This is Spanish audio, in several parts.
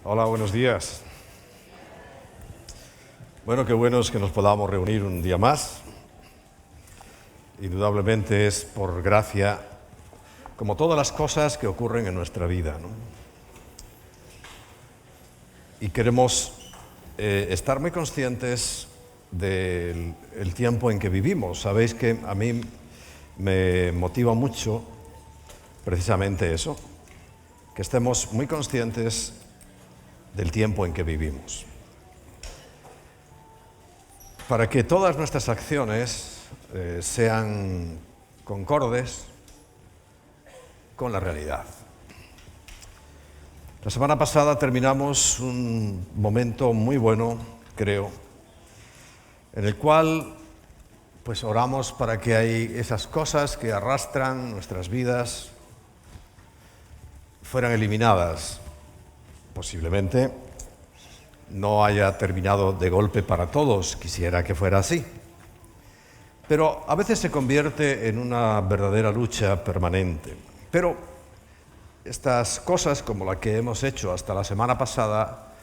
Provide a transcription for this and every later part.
Hola, buenos días. Bueno, qué bueno es que nos podamos reunir un día más. Indudablemente es por gracia, como todas las cosas que ocurren en nuestra vida, ¿no? Y queremos estar muy conscientes del tiempo en que vivimos. Sabéis que a mí me motiva mucho precisamente eso, que estemos muy conscientes del tiempo en que vivimos. Para que todas nuestras acciones sean concordes con la realidad. La semana pasada terminamos un momento muy bueno, creo, en el cual pues oramos para que hay esas cosas que arrastran nuestras vidas fueran eliminadas. Posiblemente no haya terminado de golpe para todos, quisiera que fuera así. Pero a veces se convierte en una verdadera lucha permanente. Pero estas cosas, como la que hemos hecho hasta la semana pasada,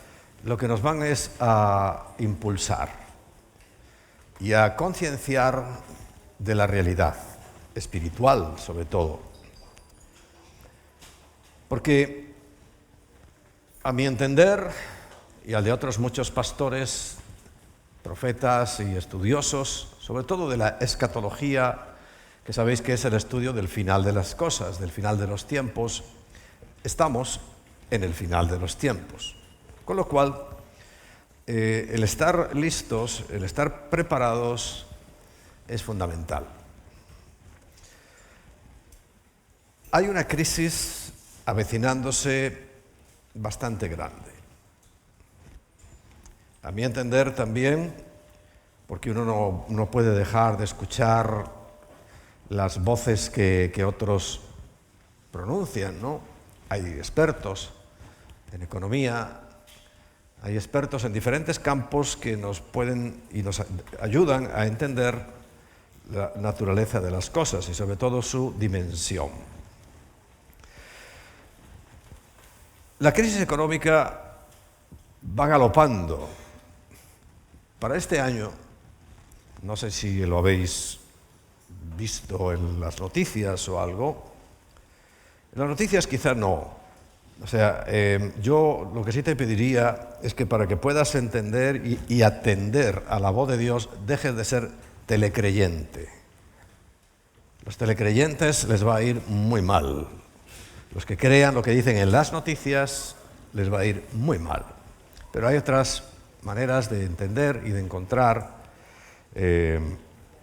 lo que nos van es a impulsar y a concienciar de la realidad espiritual, sobre todo. Porque, a mi entender, y al de otros muchos pastores, profetas y estudiosos, sobre todo de la escatología, que sabéis que es el estudio del final de las cosas, del final de los tiempos, estamos en el final de los tiempos. Con lo cual, el estar listos, el estar preparados, es fundamental. Hay una crisis avecinándose bastante grande. A mi entender también, porque uno no puede dejar de escuchar las voces que otros pronuncian, ¿no? Hay expertos en economía, hay expertos en diferentes campos que nos pueden y nos ayudan a entender la naturaleza de las cosas y sobre todo su dimensión. La crisis económica va galopando. Para este año, no sé si lo habéis visto en las noticias o algo, en las noticias quizá no. O sea, yo lo que sí te pediría es que para que puedas entender y atender a la voz de Dios, dejes de ser telecreyente. Los telecreyentes les va a ir muy mal. Los que crean lo que dicen en las noticias les va a ir muy mal. Pero hay otras maneras de entender y de encontrar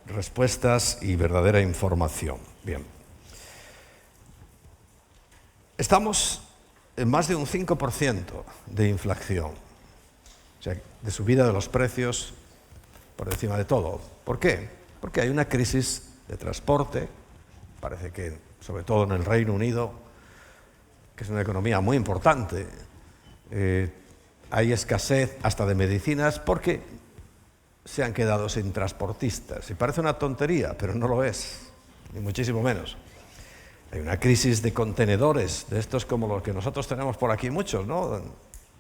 respuestas y verdadera información. Bien. Estamos en más de un 5% de inflación, o sea, de subida de los precios por encima de todo. ¿Por qué? Porque hay una crisis de transporte, parece que sobre todo en el Reino Unido, que es una economía muy importante, hay escasez hasta de medicinas porque se han quedado sin transportistas. Y parece una tontería, pero no lo es, ni muchísimo menos. Hay una crisis de contenedores, de estos como los que nosotros tenemos por aquí muchos, ¿no?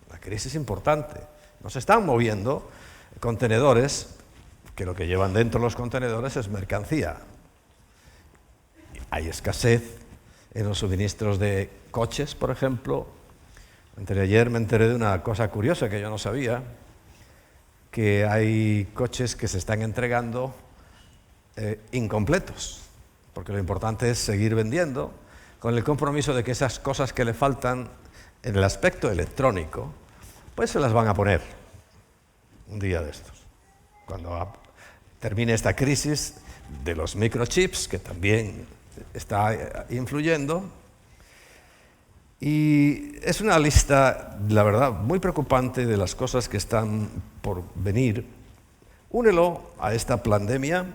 Una crisis importante. Nos están moviendo contenedores, que lo que llevan dentro los contenedores es mercancía. Hay escasez en los suministros de coches, por ejemplo. Ayer me enteré de una cosa curiosa que yo no sabía, que hay coches que se están entregando incompletos, porque lo importante es seguir vendiendo con el compromiso de que esas cosas que le faltan en el aspecto electrónico, pues se las van a poner un día de estos. Cuando termine esta crisis de los microchips, que también está influyendo, y es una lista, la verdad, muy preocupante de las cosas que están por venir. Únelo a esta pandemia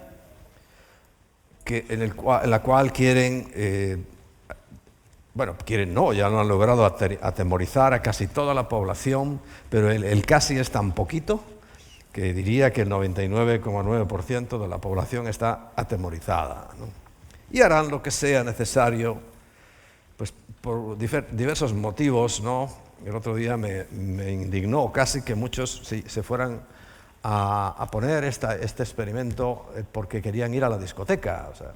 en la cual quieren ya lo han logrado atemorizar a casi toda la población, pero el casi es tan poquito que diría que el 99,9% de la población está atemorizada, ¿no? Y harán lo que sea necesario, pues por diversos motivos, ¿no? el otro día me indignó casi que muchos se fueran a poner este experimento porque querían ir a la discoteca. O sea,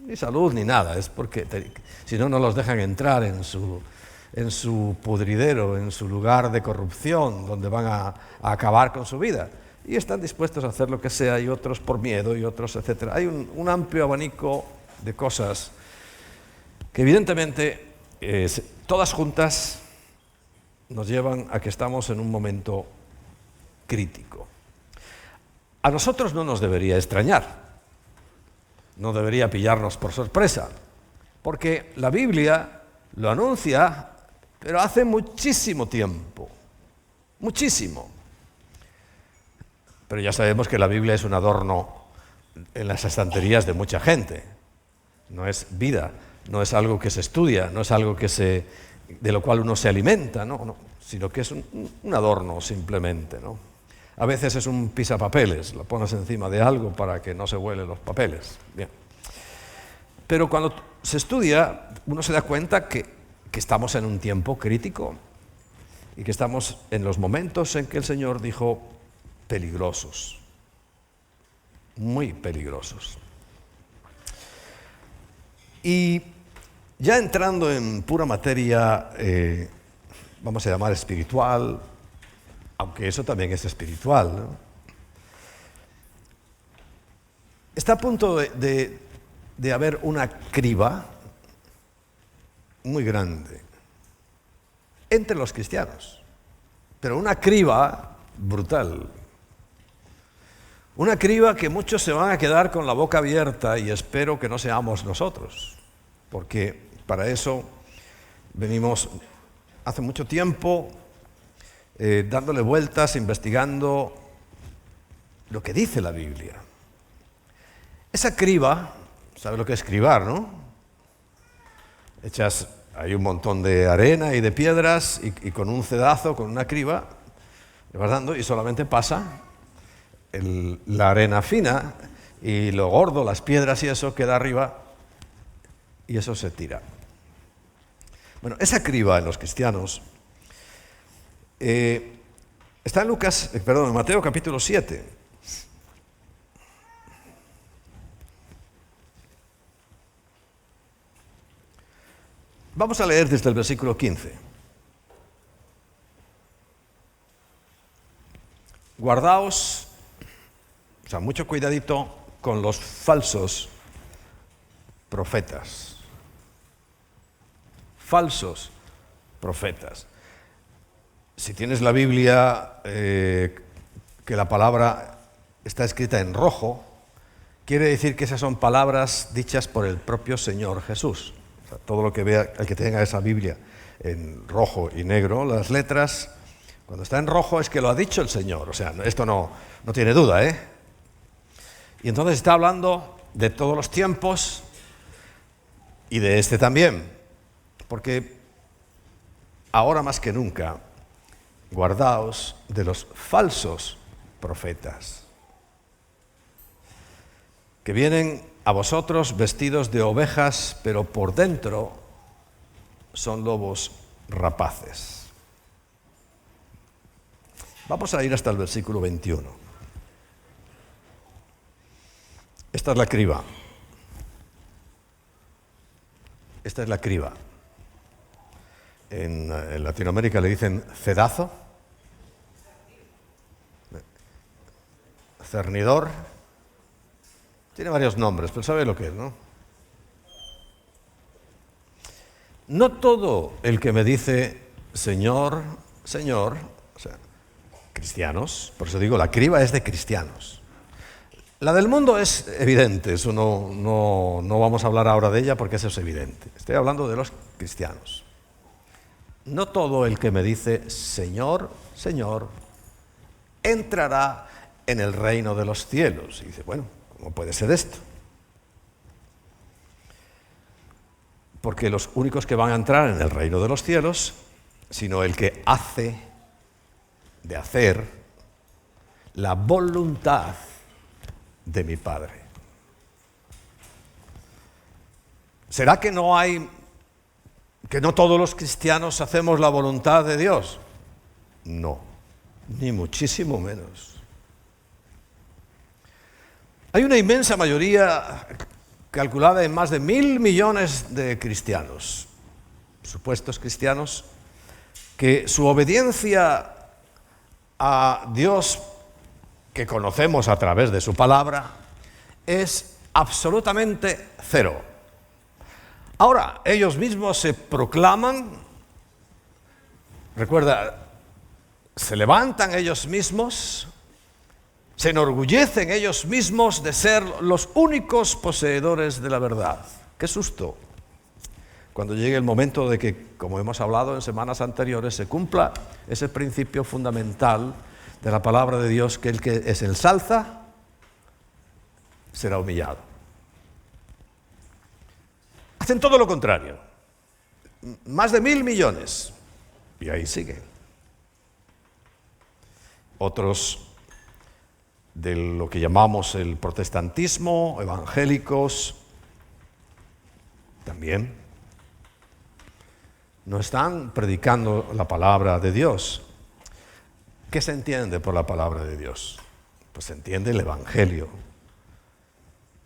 ni salud ni nada, es porque si no, no los dejan entrar en su pudridero, en su lugar de corrupción, donde van a acabar con su vida. Y están dispuestos a hacer lo que sea, y otros por miedo, y otros, etc. Hay un amplio abanico de cosas que evidentemente todas juntas nos llevan a que estamos en un momento crítico. A nosotros no nos debería extrañar, no debería pillarnos por sorpresa, porque la Biblia lo anuncia, pero hace muchísimo tiempo, muchísimo. Pero ya sabemos que la Biblia es un adorno en las estanterías de mucha gente, no es vida, no es algo que se estudia, no es algo de lo cual uno se alimenta, no, sino que es un adorno simplemente, ¿no? A veces es un pisapapeles, lo pones encima de algo para que no se huelen los papeles. Bien. Pero cuando se estudia, uno se da cuenta que estamos en un tiempo crítico y que estamos en los momentos en que el Señor dijo peligrosos, muy peligrosos. Y ya entrando en pura materia, vamos a llamar espiritual, aunque eso también es espiritual, ¿no? Está a punto de haber una criba muy grande entre los cristianos, pero una criba brutal. Una criba que muchos se van a quedar con la boca abierta, y espero que no seamos nosotros, porque para eso venimos hace mucho tiempo dándole vueltas, investigando lo que dice la Biblia. Esa criba, ¿sabes lo que es cribar, no? Echas ahí un montón de arena y de piedras y con un cedazo, con una criba, le vas dando y solamente pasa la arena fina, y lo gordo, las piedras y eso queda arriba y eso se tira. Bueno, esa criba en los cristianos está en Mateo capítulo 7. Vamos a leer desde el versículo 15. Guardaos, o sea, mucho cuidadito con los falsos profetas. Falsos profetas. Si tienes la Biblia, que la palabra está escrita en rojo, quiere decir que esas son palabras dichas por el propio Señor Jesús. O sea, todo lo que vea, el que tenga esa Biblia en rojo y negro, las letras, cuando está en rojo es que lo ha dicho el Señor. O sea, esto no tiene duda, ¿eh? Y entonces está hablando de todos los tiempos y de este también. Porque ahora más que nunca, guardaos de los falsos profetas, que vienen a vosotros vestidos de ovejas, pero por dentro son lobos rapaces. Vamos a ir hasta el versículo 21. Esta es la criba. Esta es la criba. En Latinoamérica le dicen cedazo, cernidor, tiene varios nombres, pero sabe lo que es, ¿no? No todo el que me dice Señor, Señor, o sea, cristianos, por eso digo, la criba es de cristianos. La del mundo es evidente, eso no vamos a hablar ahora de ella porque eso es evidente. Estoy hablando de los cristianos. No todo el que me dice Señor, Señor, entrará en el reino de los cielos. Y dice, bueno, ¿cómo puede ser esto? Porque los únicos que van a entrar en el reino de los cielos, sino el que hace de hacer la voluntad de mi Padre. ¿Será que no hay ¿Que no todos los cristianos hacemos la voluntad de Dios? No, ni muchísimo menos. Hay una inmensa mayoría, calculada en más de 1.000 millones de cristianos, supuestos cristianos, que su obediencia a Dios, que conocemos a través de su palabra, es absolutamente cero. Ahora, ellos mismos se proclaman, recuerda, se levantan ellos mismos, se enorgullecen ellos mismos de ser los únicos poseedores de la verdad. ¡Qué susto! Cuando llegue el momento de que, como hemos hablado en semanas anteriores, se cumpla ese principio fundamental de la palabra de Dios, que el que se ensalza será humillado. Hacen todo lo contrario. Más de 1.000 millones. Y ahí siguen. Otros de lo que llamamos el protestantismo, evangélicos, también no están predicando la palabra de Dios. ¿Qué se entiende por la palabra de Dios? Pues se entiende el Evangelio.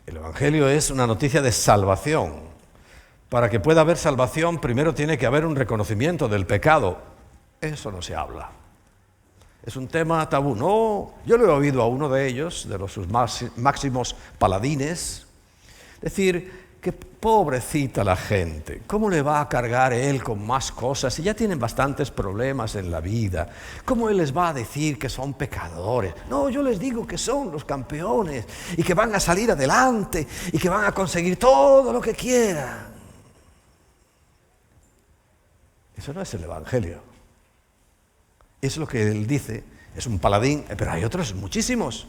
El Evangelio es una noticia de salvación. Para que pueda haber salvación, primero tiene que haber un reconocimiento del pecado. Eso no se habla. Es un tema tabú. No, yo le he oído a uno de ellos, de sus máximos paladines, decir que pobrecita la gente, ¿cómo le va a cargar él con más cosas si ya tienen bastantes problemas en la vida? ¿Cómo él les va a decir que son pecadores? No, yo les digo que son los campeones y que van a salir adelante y que van a conseguir todo lo que quieran. Eso no es el Evangelio. Es lo que él dice, es un paladín, pero hay otros muchísimos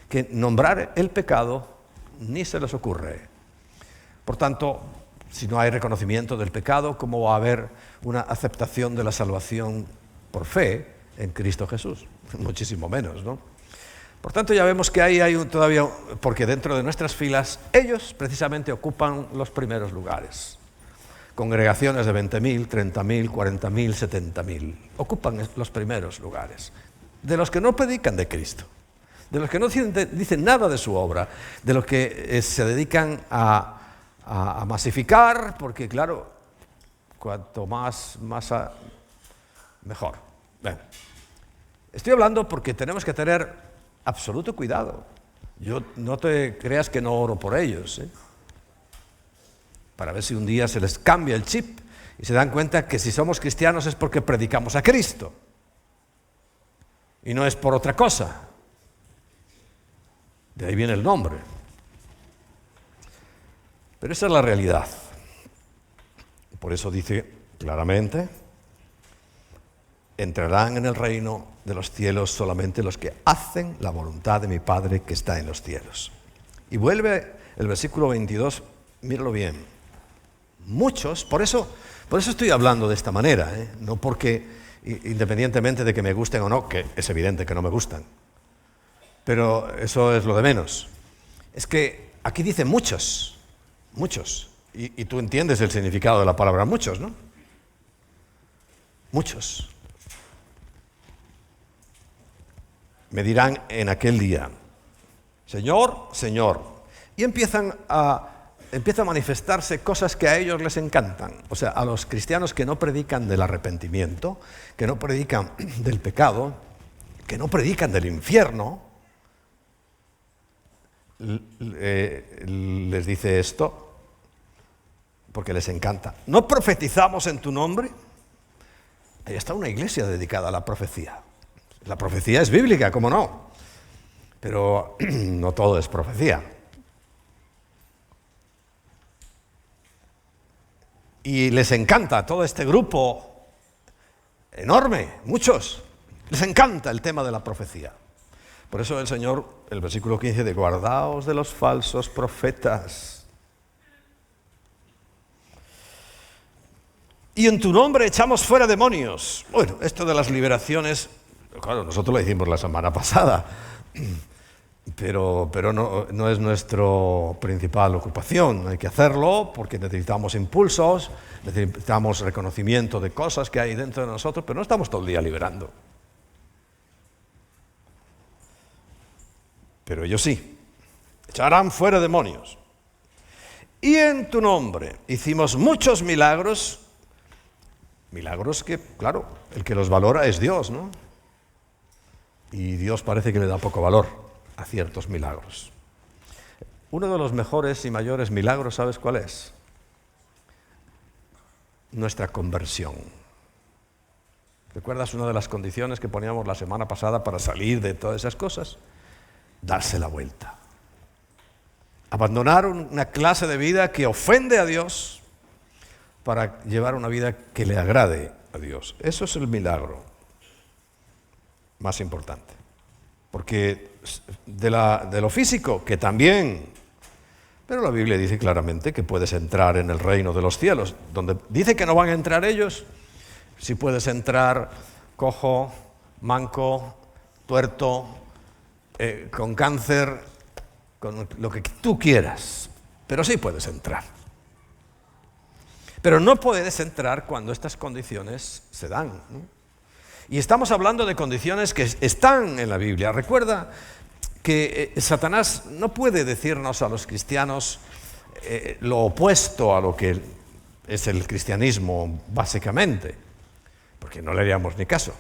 que nombrar el pecado ni se les ocurre. Por tanto, si no hay reconocimiento del pecado, ¿cómo va a haber una aceptación de la salvación por fe en Cristo Jesús? Muchísimo menos, ¿no? Por tanto, ya vemos que ahí hay todavía, porque dentro de nuestras filas, ellos precisamente ocupan los primeros lugares. Congregaciones de 20.000, 30.000, 40.000, 70.000. Ocupan los primeros lugares. De los que no predican de Cristo, de los que no dicen nada de su obra, de los que se dedican a masificar, porque claro, cuanto más masa, mejor. Bueno, estoy hablando porque tenemos que tener absoluto cuidado. Yo no te creas que no oro por ellos, para ver si un día se les cambia el chip y se dan cuenta que si somos cristianos es porque predicamos a Cristo y no es por otra cosa. De ahí viene el nombre. Pero esa es la realidad. Por eso dice claramente, entrarán en el reino de los cielos solamente los que hacen la voluntad de mi Padre que está en los cielos. Y vuelve el versículo 22, míralo bien. Muchos, por eso estoy hablando de esta manera, no porque, independientemente de que me gusten o no, que es evidente que no me gustan, pero eso es lo de menos. Es que aquí dice muchos, y tú entiendes el significado de la palabra muchos, ¿no? Muchos. Me dirán en aquel día, Señor, Señor, y empiezan a manifestarse cosas que a ellos les encantan. O sea, a los cristianos que no predican del arrepentimiento, que no predican del pecado, que no predican del infierno, les dice esto porque les encanta. ¿No profetizamos en tu nombre? Ahí está una iglesia dedicada a la profecía. La profecía es bíblica, ¿cómo no? Pero no todo es profecía. Y les encanta todo este grupo enorme, muchos, les encanta el tema de la profecía. Por eso el Señor, el versículo 15, de guardaos de los falsos profetas. Y en tu nombre echamos fuera demonios. Bueno, esto de las liberaciones, claro, nosotros lo hicimos la semana pasada. pero no es nuestra principal ocupación. Hay que hacerlo porque necesitamos impulsos, necesitamos reconocimiento de cosas que hay dentro de nosotros, pero no estamos todo el día liberando. Pero ellos sí, echarán fuera demonios. Y en tu nombre hicimos muchos milagros, milagros que, claro, el que los valora es Dios, ¿no? Y Dios parece que le da poco valor a ciertos milagros. Uno de los mejores y mayores milagros, ¿sabes cuál es? Nuestra conversión. ¿Recuerdas una de las condiciones que poníamos la semana pasada para salir de todas esas cosas? Darse la vuelta. Abandonar una clase de vida que ofende a Dios para llevar una vida que le agrade a Dios. Eso es el milagro más importante. Porque de lo físico, que también, pero la Biblia dice claramente que puedes entrar en el reino de los cielos. Donde dice que no van a entrar ellos, si puedes entrar cojo, manco, tuerto, con cáncer, con lo que tú quieras, pero sí puedes entrar. Pero no puedes entrar cuando estas condiciones se dan, ¿no? Y estamos hablando de condiciones que están en la Biblia. Recuerda que Satanás no puede decirnos a los cristianos lo opuesto a lo que es el cristianismo, básicamente, porque no le haríamos ni caso.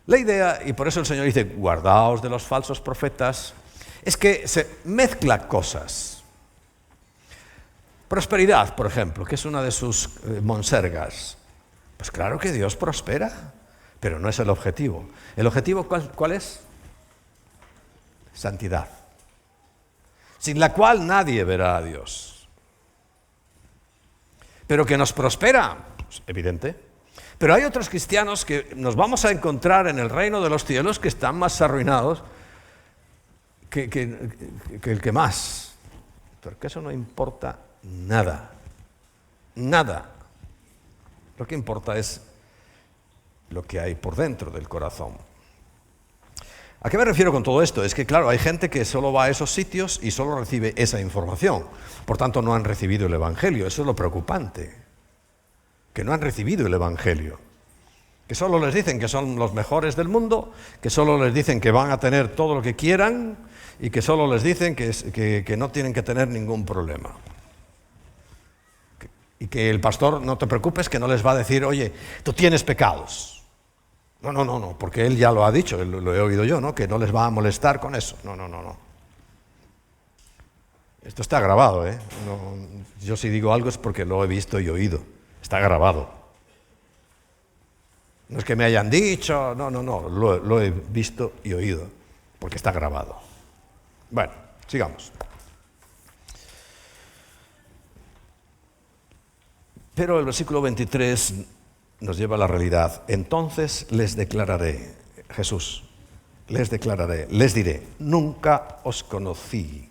La idea, y por eso el Señor dice, guardaos de los falsos profetas, es que se mezcla cosas. Prosperidad, por ejemplo, que es una de sus monsergas. Pues claro que Dios prospera, pero no es el objetivo. ¿El objetivo cuál es? Santidad, sin la cual nadie verá a Dios. Pero que nos prospera, pues, evidente. Pero hay otros cristianos que nos vamos a encontrar en el reino de los cielos que están más arruinados que el que más. Porque eso no importa nada. Nada. Lo que importa es lo que hay por dentro del corazón. ¿A qué me refiero con todo esto? Es que, claro, hay gente que solo va a esos sitios y solo recibe esa información. Por tanto, no han recibido el Evangelio. Eso es lo preocupante. Que no han recibido el Evangelio. Que solo les dicen que son los mejores del mundo, que solo les dicen que van a tener todo lo que quieran y que solo les dicen que no tienen que tener ningún problema. Y que el pastor, no te preocupes, que no les va a decir, oye, tú tienes pecados. No, porque él ya lo ha dicho, lo he oído yo, ¿no? Que no les va a molestar con eso. No. Esto está grabado, ¿eh? No, yo si digo algo es porque lo he visto y oído. Está grabado. No es que me hayan dicho, no, lo he visto y oído, porque está grabado. Bueno, sigamos. Pero el versículo 23 nos lleva a la realidad. Entonces les declararé, Jesús, les diré, nunca os conocí.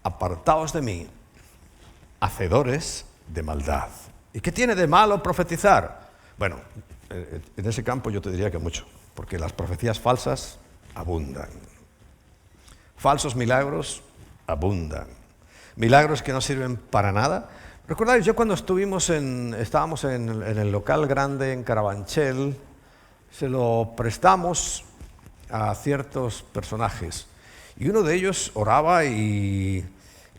Apartaos de mí, hacedores de maldad. ¿Y qué tiene de malo profetizar? Bueno, en ese campo yo te diría que mucho, porque las profecías falsas abundan. Falsos milagros abundan. Milagros que no sirven para nada. ¿Recordáis? Yo cuando estábamos en el local grande en Carabanchel, se lo prestamos a ciertos personajes. Y uno de ellos oraba y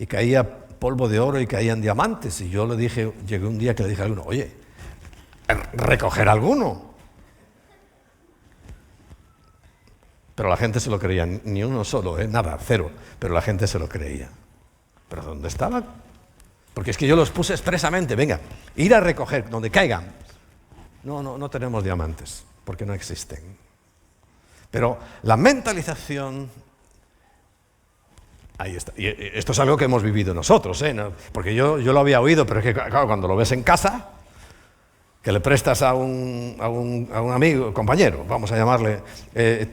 caía polvo de oro y caían diamantes. Y yo llegué un día que le dije a uno, oye, recoger alguno. Pero la gente se lo creía, ni uno solo, nada, cero. Pero la gente se lo creía. ¿Pero dónde estaban? Porque es que yo los puse expresamente, venga, ir a recoger donde caigan. No tenemos diamantes, porque no existen. Pero la mentalización, ahí está. Y esto es algo que hemos vivido nosotros, ¿no? Porque yo lo había oído, pero es que claro, cuando lo ves en casa, que le prestas a un amigo, compañero, vamos a llamarle,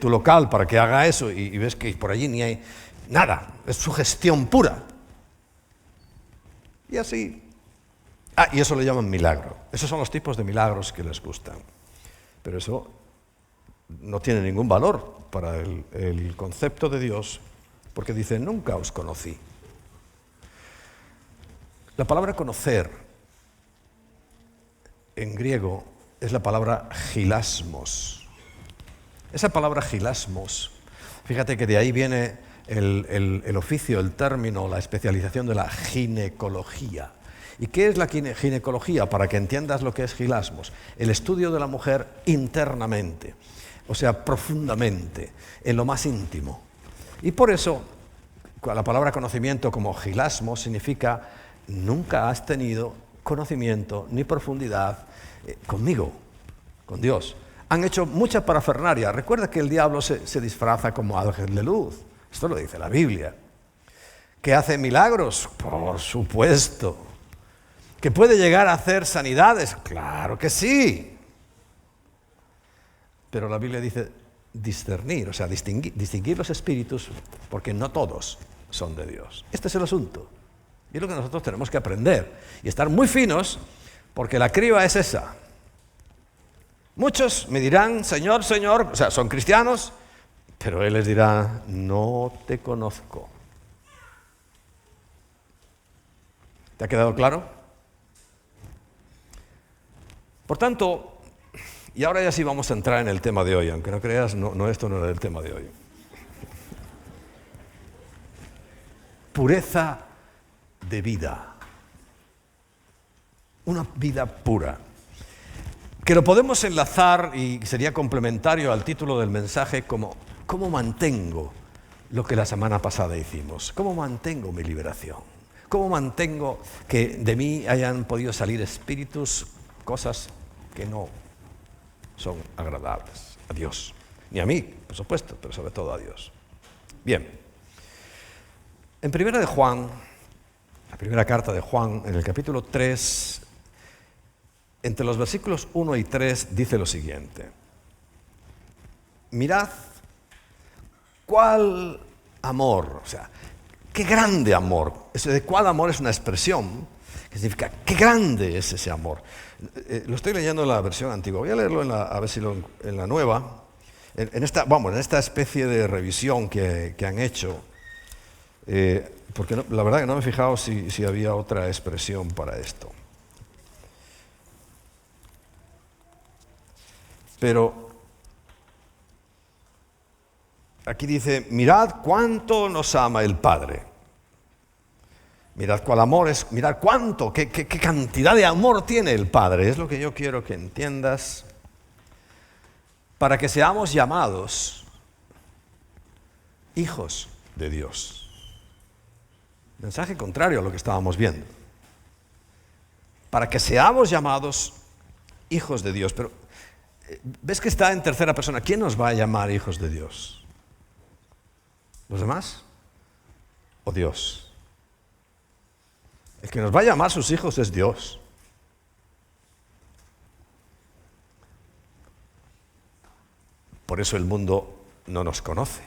tu local para que haga eso y ves que por allí ni hay nada, es sugestión pura. Y así. Y eso le llaman milagro. Esos son los tipos de milagros que les gustan. Pero eso no tiene ningún valor para el concepto de Dios, porque dice, nunca os conocí. La palabra conocer en griego es la palabra gilasmos. Esa palabra gilasmos, fíjate que de ahí viene el oficio, el término, la especialización de la ginecología. ¿Y qué es la ginecología? Para que entiendas lo que es gilasmos. El estudio de la mujer internamente, o sea, profundamente, en lo más íntimo. Y por eso, la palabra conocimiento como gilasmos significa nunca has tenido conocimiento ni profundidad conmigo, con Dios. Han hecho mucha parafernalia. Recuerda que el diablo se disfraza como ángel de luz. Esto lo dice la Biblia. ¿Que hace milagros? Por supuesto. ¿Que puede llegar a hacer sanidades? Claro que sí. Pero la Biblia dice discernir, o sea, distinguir los espíritus, porque no todos son de Dios. Este es el asunto. Y es lo que nosotros tenemos que aprender. Y estar muy finos, porque la criba es esa. Muchos me dirán, Señor, Señor, o sea, son cristianos, pero Él les dirá, no te conozco. ¿Te ha quedado claro? Por tanto, y ahora ya sí vamos a entrar en el tema de hoy, aunque no creas, esto no era el tema de hoy. Pureza de vida. Una vida pura. Que lo podemos enlazar, y sería complementario al título del mensaje, como ¿cómo mantengo lo que la semana pasada hicimos? ¿Cómo mantengo mi liberación? ¿Cómo mantengo que de mí hayan podido salir espíritus, cosas que no son agradables a Dios? Ni a mí, por supuesto, pero sobre todo a Dios. Bien. En primera de Juan, la primera carta de Juan, en el capítulo 3, entre los versículos 1 y 3 dice lo siguiente. Mirad cuál amor, o sea, qué grande amor. Eso de cuál amor es una expresión que significa qué grande es ese amor. Lo estoy leyendo en la versión antigua. Voy a leerlo a ver si en la nueva. En esta especie de revisión que han hecho. Porque la verdad que no me he fijado si había otra expresión para esto. Pero aquí dice, mirad cuánto nos ama el Padre. Mirad cuál amor es, mirad cuánto, qué cantidad de amor tiene el Padre. Es lo que yo quiero que entiendas. Para que seamos llamados hijos de Dios. Mensaje contrario a lo que estábamos viendo. Para que seamos llamados hijos de Dios. Pero ¿ves que está en tercera persona? ¿Quién nos va a llamar hijos de Dios? ¿Los demás? ¿O Dios? El que nos va a llamar sus hijos es Dios. Por eso el mundo no nos conoce.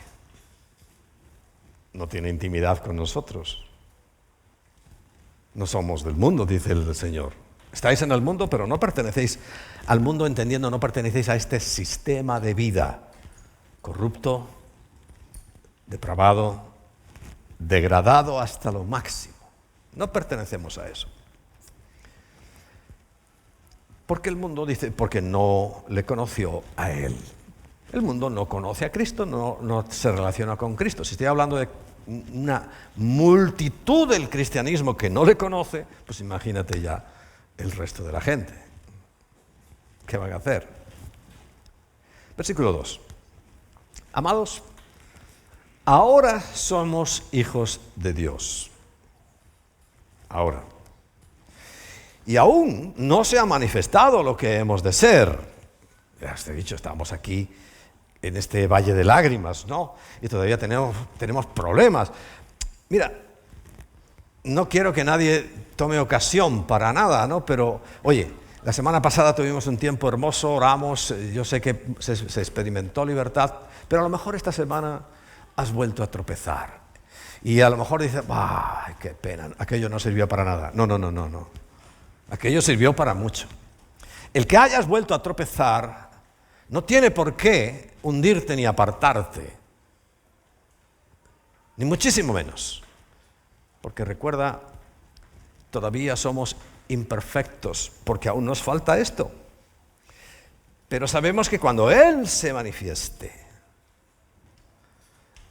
No tiene intimidad con nosotros. No somos del mundo, dice el Señor. Estáis en el mundo, pero no pertenecéis al mundo, entendiendo, no pertenecéis a este sistema de vida corrupto, depravado, degradado hasta lo máximo. No pertenecemos a eso. Porque el mundo dice, porque no le conoció a Él. El mundo no conoce a Cristo, no se relaciona con Cristo. Si estoy hablando de una multitud del cristianismo que no le conoce, pues imagínate ya el resto de la gente. ¿Qué van a hacer? Versículo 2. Amados, ahora somos hijos de Dios. Ahora. Y aún no se ha manifestado lo que hemos de ser. Ya os he dicho, estamos aquí en este valle de lágrimas, ¿no? Y todavía tenemos problemas. Mira, no quiero que nadie tome ocasión para nada, ¿no? Pero, oye, la semana pasada tuvimos un tiempo hermoso, oramos, yo sé que se experimentó libertad, pero a lo mejor esta semana has vuelto a tropezar. Y a lo mejor dices, ¡ay, qué pena! Aquello no sirvió para nada. No. Aquello sirvió para mucho. El que hayas vuelto a tropezar No tiene por qué hundirte ni apartarte, ni muchísimo menos. Porque recuerda, todavía somos imperfectos, porque aún nos falta esto. Pero sabemos que cuando Él se manifieste,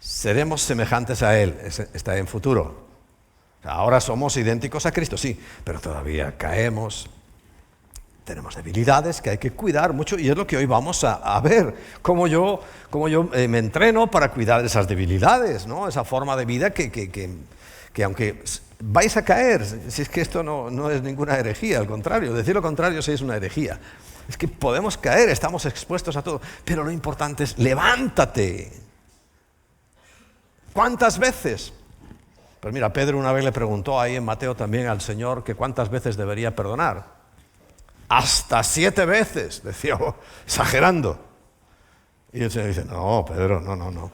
seremos semejantes a Él. Está en futuro. Ahora somos idénticos a Cristo, sí, pero todavía caemos. Tenemos debilidades que hay que cuidar mucho y es lo que hoy vamos a ver, cómo yo me entreno para cuidar esas debilidades, ¿no? Esa forma de vida que aunque vais a caer, si es que esto no es ninguna herejía, al contrario, decir lo contrario sí es una herejía. Es que podemos caer, estamos expuestos a todo, pero lo importante es levántate. ¿Cuántas veces? Pues mira, Pedro una vez le preguntó ahí en Mateo también al Señor que cuántas veces debería perdonar. Hasta 7 veces, decía, exagerando. Y el Señor dice, no, Pedro, no.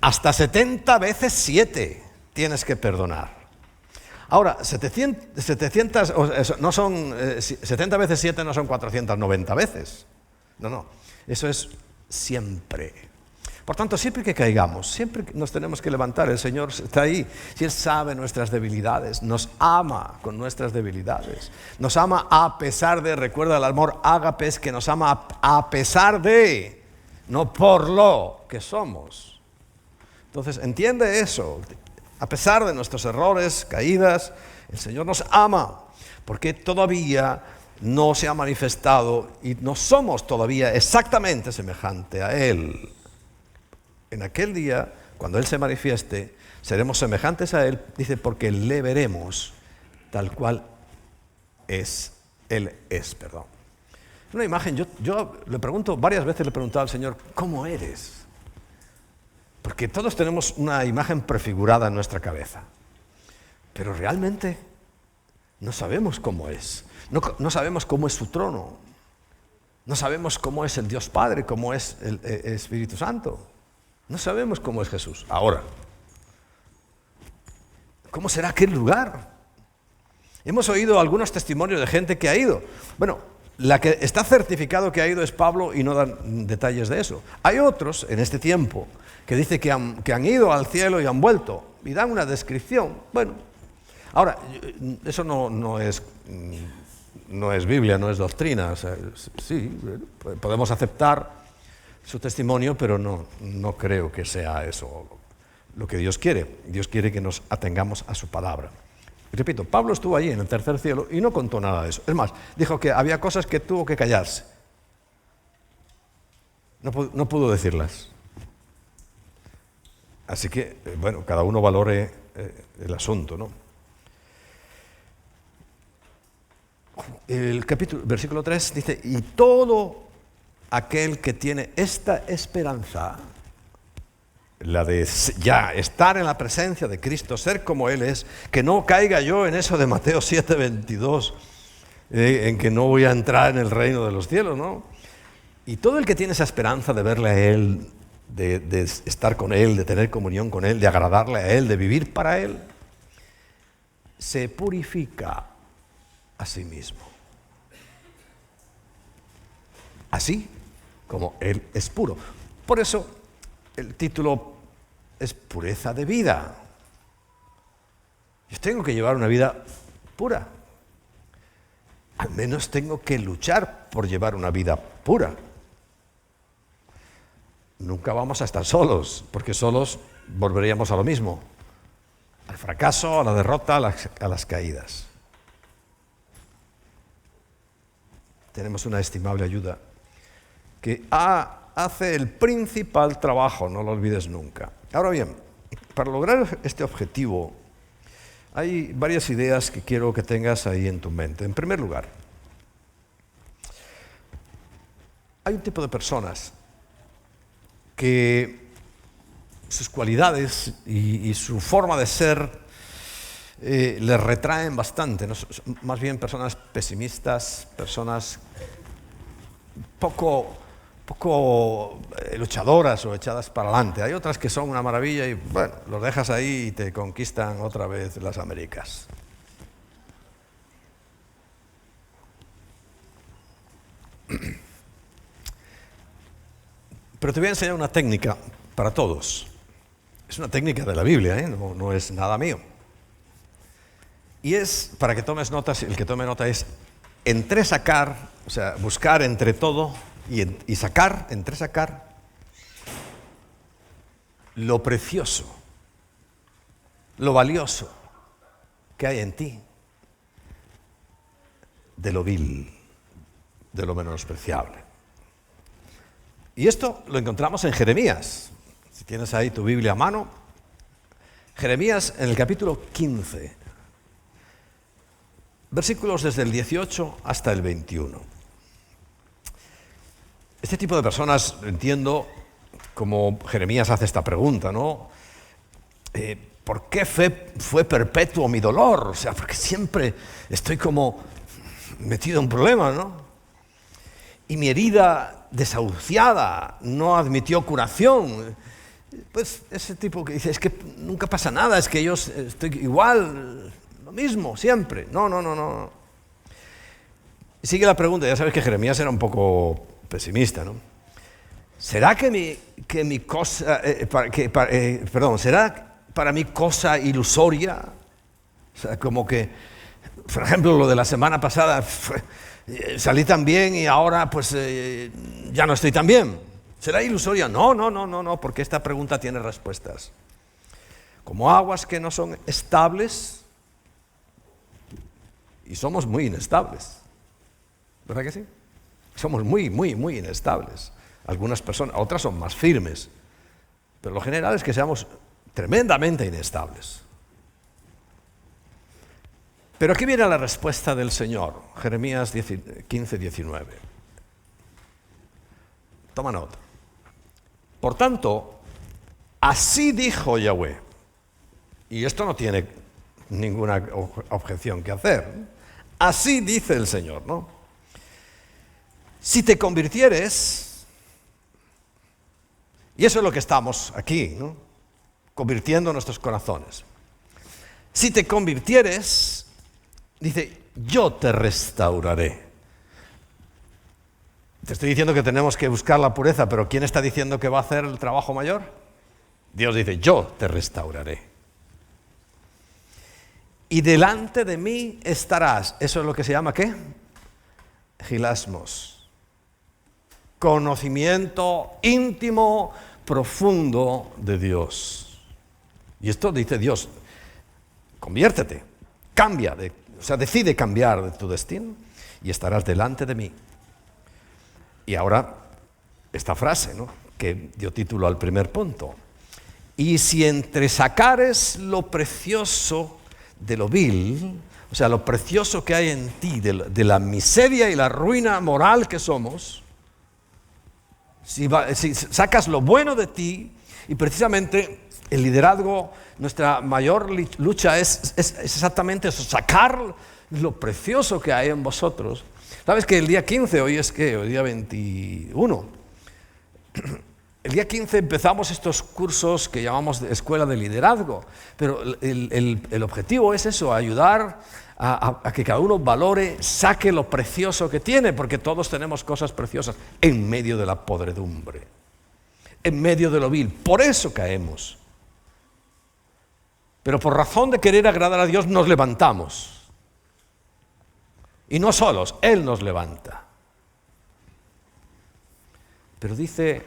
Hasta 70 veces 7 tienes que perdonar. Ahora, 700 no son, 70 veces 7 no son 490 veces. No, eso es siempre. Por tanto, siempre que caigamos, siempre nos tenemos que levantar. El Señor está ahí. Si Él sabe nuestras debilidades, nos ama con nuestras debilidades. Nos ama a pesar de, recuerda el amor ágapes, que nos ama a pesar de, no por lo que somos. Entonces, entiende eso. A pesar de nuestros errores, caídas, el Señor nos ama, porque todavía no se ha manifestado y no somos todavía exactamente semejante a Él. En aquel día, cuando Él se manifieste, seremos semejantes a Él, dice, porque le veremos tal cual es. Él es, perdón. Una imagen, yo le pregunto, varias veces le he preguntado al Señor, ¿cómo eres? Porque todos tenemos una imagen prefigurada en nuestra cabeza, pero realmente no sabemos cómo es. No sabemos cómo es su trono. No sabemos cómo es el Dios Padre, cómo es el Espíritu Santo. No sabemos cómo es Jesús. Ahora, ¿cómo será aquel lugar? Hemos oído algunos testimonios de gente que ha ido. Bueno, la que está certificado que ha ido es Pablo y no dan detalles de eso. Hay otros en este tiempo que dicen que han ido al cielo y han vuelto y dan una descripción. Bueno, ahora, eso no es Biblia, no es doctrina. O sea, sí, podemos aceptar su testimonio, pero no creo que sea eso lo que Dios quiere. Dios quiere que nos atengamos a su palabra. Y repito, Pablo estuvo allí en el tercer cielo y no contó nada de eso. Es más, dijo que había cosas que tuvo que callarse. No pudo decirlas. Así que, bueno, cada uno valore el asunto, ¿no? El versículo 3 dice, y todo aquel que tiene esta esperanza, la de ya estar en la presencia de Cristo, ser como Él es, que no caiga yo en eso de Mateo 7:22, en que no voy a entrar en el reino de los cielos, ¿no? Y todo el que tiene esa esperanza de verle a Él, de estar con Él, de tener comunión con Él, de agradarle a Él, de vivir para Él, se purifica a sí mismo. Así como Él es puro. Por eso el título es pureza de vida. Yo tengo que llevar una vida pura. Al menos tengo que luchar por llevar una vida pura. Nunca vamos a estar solos, porque solos volveríamos a lo mismo. Al fracaso, a la derrota, a las caídas. Tenemos una estimable ayuda que hace el principal trabajo, no lo olvides nunca. Ahora bien, para lograr este objetivo, hay varias ideas que quiero que tengas ahí en tu mente. En primer lugar, hay un tipo de personas que sus cualidades y su forma de ser les retraen bastante, ¿no? Más bien personas pesimistas, personas poco luchadoras o echadas para adelante. Hay otras que son una maravilla y, bueno, los dejas ahí y te conquistan otra vez las Américas. Pero te voy a enseñar una técnica para todos. Es una técnica de la Biblia, no es nada mío. Y es, para que tomes notas, el que tome nota es entresacar, o sea, buscar entre todo y sacar, entresacar lo precioso, lo valioso que hay en ti de lo vil, de lo menospreciable. Y esto lo encontramos en Jeremías. Si tienes ahí tu Biblia a mano, Jeremías en el capítulo 15, versículos desde el 18 hasta el 21. Este tipo de personas, entiendo, como Jeremías hace esta pregunta, ¿no? ¿Por qué fue perpetuo mi dolor? O sea, porque siempre estoy como metido en un problema, ¿no? Y mi herida desahuciada no admitió curación. Pues ese tipo que dice, es que nunca pasa nada, es que yo estoy igual, lo mismo, siempre. No. Y sigue la pregunta, ya sabes que Jeremías era un poco pesimista, ¿no? ¿Será será para mí cosa ilusoria? O sea, como que, por ejemplo, lo de la semana pasada, salí tan bien y ahora pues ya no estoy tan bien. ¿Será ilusoria? No, porque esta pregunta tiene respuestas. Como aguas que no son estables, y somos muy inestables, ¿verdad que sí? Somos muy inestables. Algunas personas, otras son más firmes, pero lo general es que seamos tremendamente inestables. Pero aquí viene la respuesta del Señor, Jeremías 15, 19. Toma nota. Por tanto, así dijo Yahweh, y esto no tiene ninguna objeción que hacer, así dice el Señor, ¿no? Si te convirtieres, y eso es lo que estamos aquí, ¿no? Convirtiendo nuestros corazones. Si te convirtieres, dice, yo te restauraré. Te estoy diciendo que tenemos que buscar la pureza, pero ¿quién está diciendo que va a hacer el trabajo mayor? Dios dice, yo te restauraré. Y delante de mí estarás. Eso es lo que se llama, ¿qué? Gilasmos. Conocimiento íntimo, profundo de Dios. Y esto dice Dios, conviértete, cambia, decide cambiar de tu destino y estarás delante de mí. Y ahora, esta frase, ¿no?, que dio título al primer punto. Y si entresacares lo precioso de lo vil, o sea, lo precioso que hay en ti, de la miseria y la ruina moral que somos, si sacas lo bueno de ti, y precisamente el liderazgo, nuestra mayor lucha es exactamente eso, sacar lo precioso que hay en vosotros. ¿Sabes que el día 15, hoy es qué? Hoy día 21. El día 15 empezamos estos cursos que llamamos de Escuela de Liderazgo, pero el objetivo es eso, ayudar a que cada uno valore, saque lo precioso que tiene, porque todos tenemos cosas preciosas en medio de la podredumbre, en medio de lo vil. Por eso caemos. Pero por razón de querer agradar a Dios nos levantamos. Y no solos, Él nos levanta. Pero dice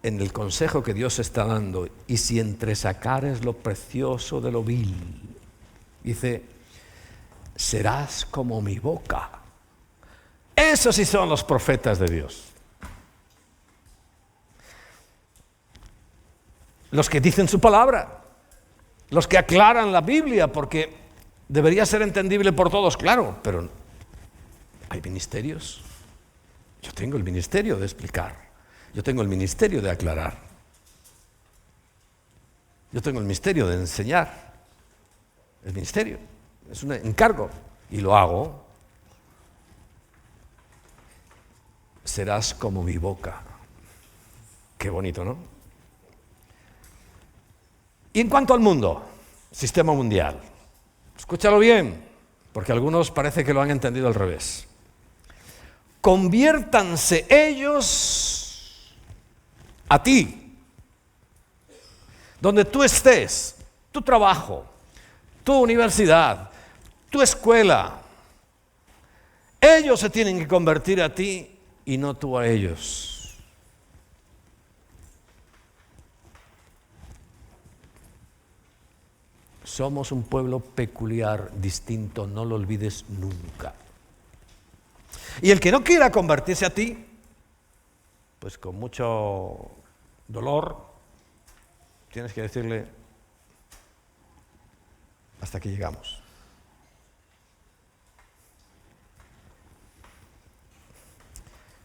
en el consejo que Dios está dando, y si entresacares lo precioso de lo vil, dice, serás como mi boca. Esos sí son los profetas de Dios. Los que dicen su palabra, los que aclaran la Biblia, porque debería ser entendible por todos, claro, pero hay ministerios. Yo tengo el ministerio de explicar. Yo tengo el ministerio de aclarar. Yo tengo el ministerio de enseñar. El ministerio es un encargo y lo hago. Serás como mi boca. Qué bonito, ¿no? Y en cuanto al mundo, sistema mundial, escúchalo bien, porque algunos parece que lo han entendido al revés. Conviértanse ellos a ti, donde tú estés, tu trabajo, tu universidad, tu escuela. Ellos se tienen que convertir a ti y no tú a ellos. Somos un pueblo peculiar, distinto, no lo olvides nunca. Y el que no quiera convertirse a ti, pues con mucho dolor, tienes que decirle, hasta aquí llegamos.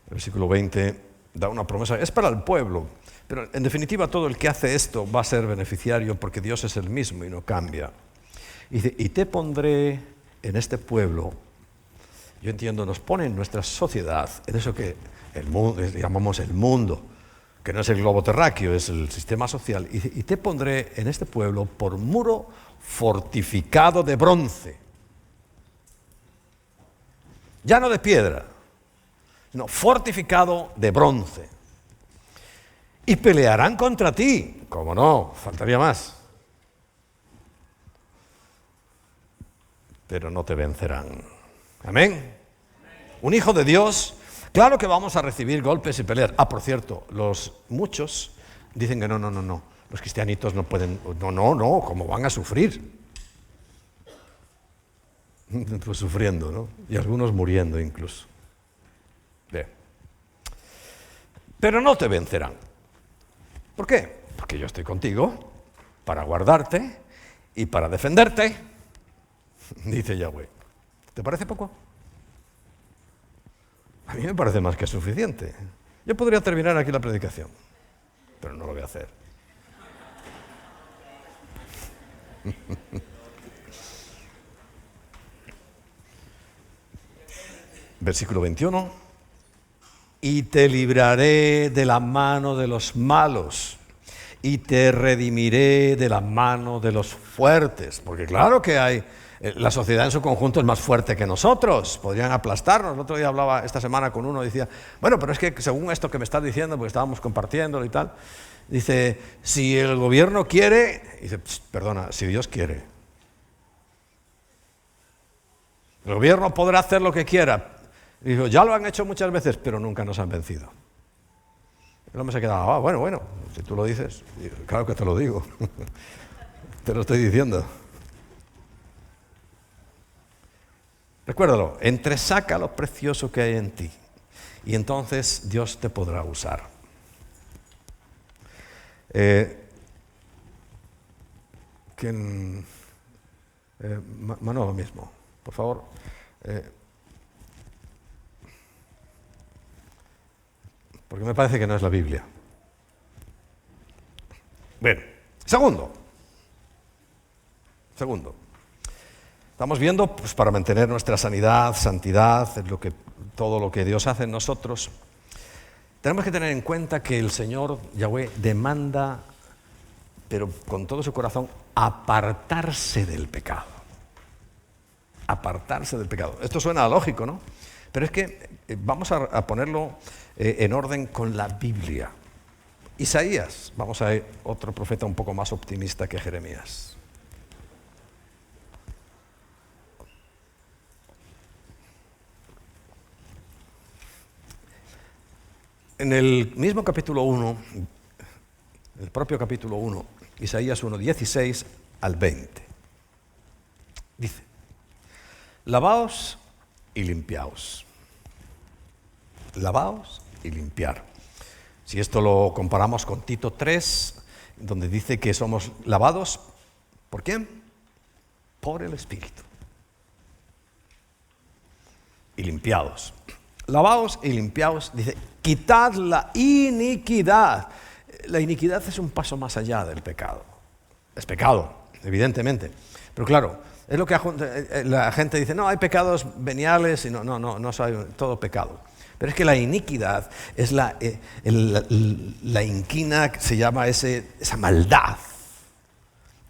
El versículo 20 da una promesa, es para el pueblo, pero en definitiva todo el que hace esto va a ser beneficiario porque Dios es el mismo y no cambia. Y dice, y te pondré en este pueblo, yo entiendo, nos pone en nuestra sociedad, en eso que el mundo, llamamos el mundo, que no es el globo terráqueo, es el sistema social, y te pondré en este pueblo por muro fortificado de bronce, ya no de piedra, sino fortificado de bronce. Y pelearán contra ti, como no, faltaría más. Pero no te vencerán. Amén. Un hijo de Dios, claro que vamos a recibir golpes y peleas. Por cierto, muchos dicen que no. Los cristianitos no pueden, no, ¿cómo van a sufrir? Pues sufriendo, ¿no? Y algunos muriendo incluso. Bien. Pero no te vencerán. ¿Por qué? Porque yo estoy contigo para guardarte y para defenderte, dice Yahweh. ¿Te parece poco? A mí me parece más que suficiente. Yo podría terminar aquí la predicación, pero no lo voy a hacer. Versículo 21. Y te libraré de la mano de los malos, y te redimiré de la mano de los fuertes. Porque claro que hay, la sociedad en su conjunto es más fuerte que nosotros, podrían aplastarnos. El otro día hablaba esta semana con uno y decía, bueno, pero es que según esto que me estás diciendo, porque estábamos compartiéndolo y tal, dice, si el gobierno quiere, dice, perdona, si Dios quiere. El gobierno podrá hacer lo que quiera. Y dijo, ya lo han hecho muchas veces, pero nunca nos han vencido. El hombre se quedaba, bueno, si tú lo dices, claro que te lo digo. Te lo estoy diciendo. Recuérdalo, entresaca lo precioso que hay en ti y entonces Dios te podrá usar. Manolo mismo, por favor. Porque me parece que no es la Biblia. Bueno, segundo. Estamos viendo, pues, para mantener nuestra sanidad, santidad, todo lo que Dios hace en nosotros, tenemos que tener en cuenta que el Señor Yahweh demanda, pero con todo su corazón, apartarse del pecado. Apartarse del pecado. Esto suena lógico, ¿no? Pero es que vamos a ponerlo en orden con la Biblia. Isaías, vamos a ver otro profeta un poco más optimista que Jeremías. En el mismo capítulo 1, el propio capítulo 1, Isaías 1, 16 al 20, dice, lavaos y limpiaos. Lavaos y limpiar. Si esto lo comparamos con Tito 3, donde dice que somos lavados, ¿por quién? Por el Espíritu. Y limpiados. Lavaos y limpiaos, dice, quitad la iniquidad. La iniquidad es un paso más allá del pecado. Es pecado, evidentemente. Pero claro, es lo que la gente dice, no, hay pecados veniales y no soy todo pecado. Pero es que la iniquidad es la inquina, se llama esa maldad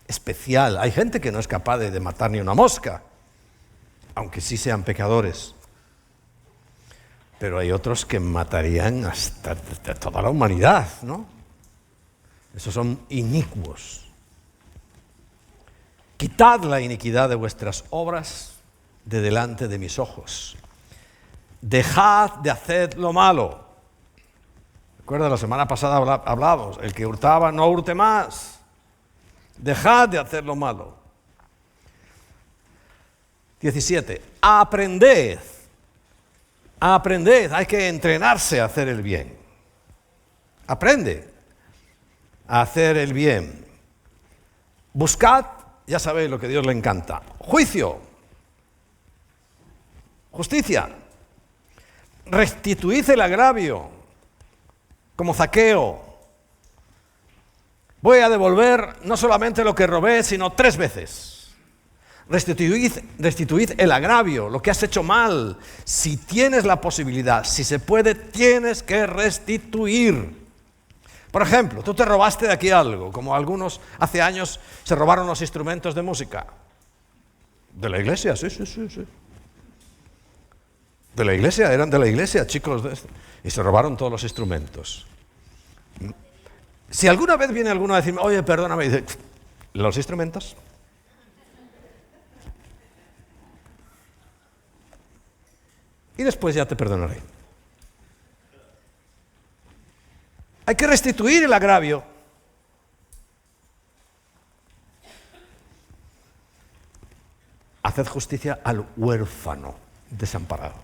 especial. Hay gente que no es capaz de matar ni una mosca, aunque sí sean pecadores. Pero hay otros que matarían hasta toda la humanidad, ¿no? Esos son inicuos. Quitad la iniquidad de vuestras obras de delante de mis ojos. Dejad de hacer lo malo. Recuerda, la semana pasada hablábamos, el que hurtaba no hurte más. Dejad de hacer lo malo. 17. Aprended, hay que entrenarse a hacer el bien. Aprende a hacer el bien. Buscad, ya sabéis lo que a Dios le encanta, juicio, justicia. Restituid el agravio, como Zaqueo. Voy a devolver no solamente lo que robé, sino 3 veces. Restituid el agravio, lo que has hecho mal. Si tienes la posibilidad, si se puede, tienes que restituir. Por ejemplo, tú te robaste de aquí algo, como algunos hace años se robaron los instrumentos de música. De la iglesia, sí. De la iglesia, eran de la iglesia, chicos, y se robaron todos los instrumentos. Si alguna vez viene alguno a decirme, oye, perdóname, y dice, ¿los instrumentos? Y después ya te perdonaré. Hay que restituir el agravio. Haced justicia al huérfano desamparado.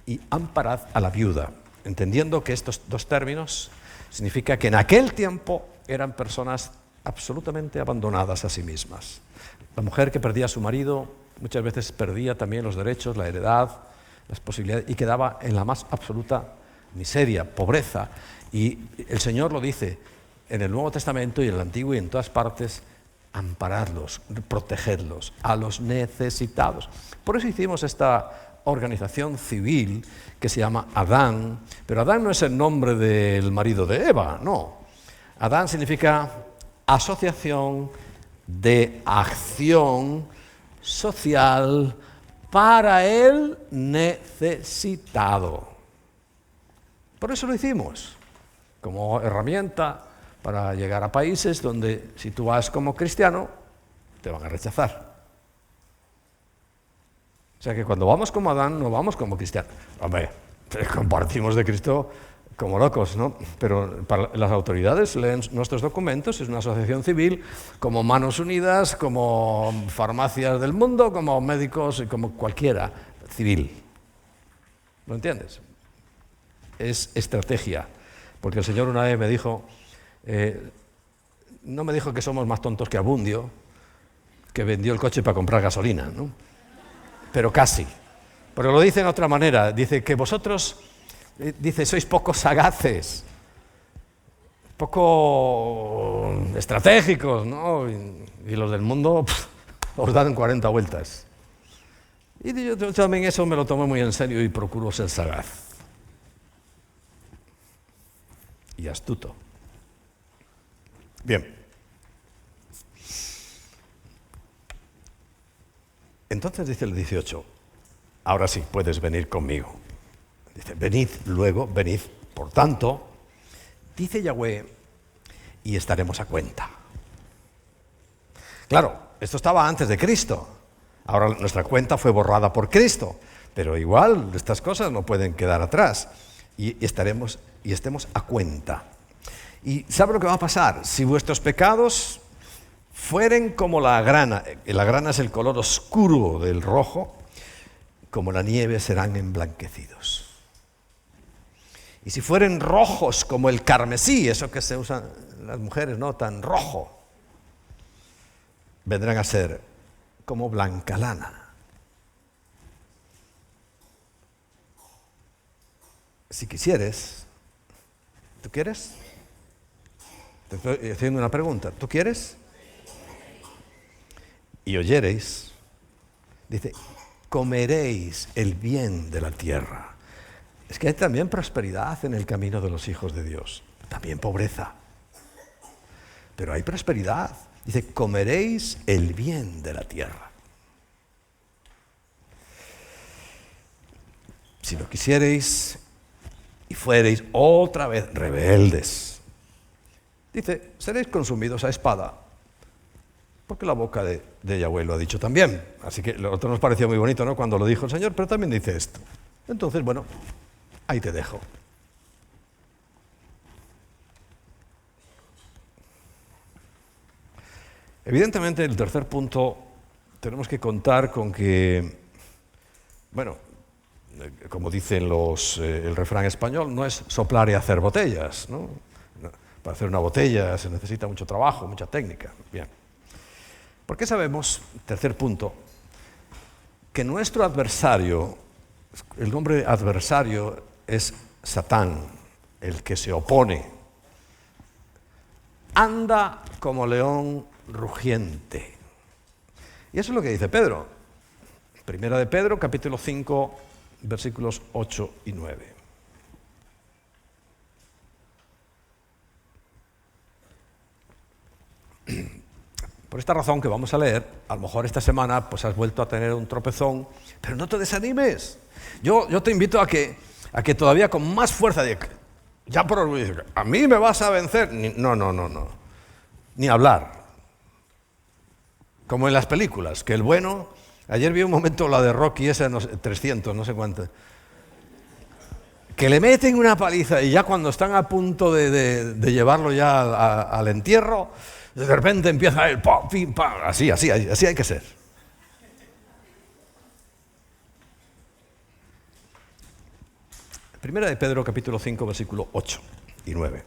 Y amparad a la viuda, entendiendo que estos 2 términos significa que en aquel tiempo eran personas absolutamente abandonadas a sí mismas. La mujer que perdía a su marido muchas veces perdía también los derechos, la heredad, las posibilidades, y quedaba en la más absoluta miseria, pobreza. Y el Señor lo dice en el Nuevo Testamento y en el Antiguo y en todas partes, amparadlos, protegerlos, a los necesitados. Por eso hicimos esta organización civil que se llama Adán, pero Adán no es el nombre del marido de Eva, no. Adán significa asociación de acción social para el necesitado. Por eso lo hicimos, como herramienta para llegar a países donde si tú vas como cristiano, te van a rechazar. O sea que cuando vamos como Adán, no vamos como cristianos. Hombre, compartimos de Cristo como locos, ¿no? Pero para las autoridades leen nuestros documentos, es una asociación civil, como Manos Unidas, como farmacias del mundo, como médicos y como cualquiera civil. ¿Lo entiendes? Es estrategia, porque el Señor una vez me dijo, no me dijo que somos más tontos que Abundio, que vendió el coche para comprar gasolina, ¿no? Pero casi. Pero lo dice en otra manera, dice que vosotros, sois poco sagaces, poco estratégicos, ¿no? Y los del mundo os dan 40 vueltas. Y yo también eso me lo tomo muy en serio y procuro ser sagaz. Y astuto. Bien. Entonces dice el 18, ahora sí puedes venir conmigo. Dice, venid luego, venid, por tanto, dice Yahweh, y estaremos a cuenta. Claro, esto estaba antes de Cristo. Ahora nuestra cuenta fue borrada por Cristo, pero igual estas cosas no pueden quedar atrás. Y estemos a cuenta. ¿Y sabe lo que va a pasar? Si vuestros pecados fueren como la grana es el color oscuro del rojo, como la nieve serán emblanquecidos. Y si fueren rojos como el carmesí, eso que se usan las mujeres, ¿no? Tan rojo, vendrán a ser como blanca lana. Si quisieres, ¿tú quieres? Te estoy haciendo una pregunta. ¿Tú quieres? Y oyereis, dice, comeréis el bien de la tierra. Es que hay también prosperidad en el camino de los hijos de Dios, también pobreza. Pero hay prosperidad. Dice, comeréis el bien de la tierra. Si lo quisiereis, y fuereis otra vez rebeldes. Dice, seréis consumidos a espada, porque la boca de Yahweh lo ha dicho también. Así que lo otro nos pareció muy bonito, ¿no?, cuando lo dijo el Señor, pero también dice esto. Entonces, bueno, ahí te dejo. Evidentemente, el tercer punto, tenemos que contar con que, bueno, como dicen el refrán español, no es soplar y hacer botellas, ¿no? Para hacer una botella se necesita mucho trabajo, mucha técnica. Bien. ¿Por qué sabemos, tercer punto, que nuestro adversario, el nombre adversario es Satán, el que se opone, anda como león rugiente? Y eso es lo que dice Pedro. Primera de Pedro, capítulo 5, versículos 8 y 9. Por esta razón que vamos a leer, a lo mejor esta semana pues has vuelto a tener un tropezón, pero no te desanimes. Yo te invito a que todavía con más fuerza, ya por orgullo, a mí me vas a vencer. No. Ni hablar. Como en las películas, que el bueno, ayer vi un momento la de Rocky, esa 300, no sé cuánto, que le meten una paliza y ya cuando están a punto de llevarlo ya al entierro, de repente empieza el pam, pim, pam, así hay que ser. Primera de Pedro, capítulo 5, versículo 8 y 9.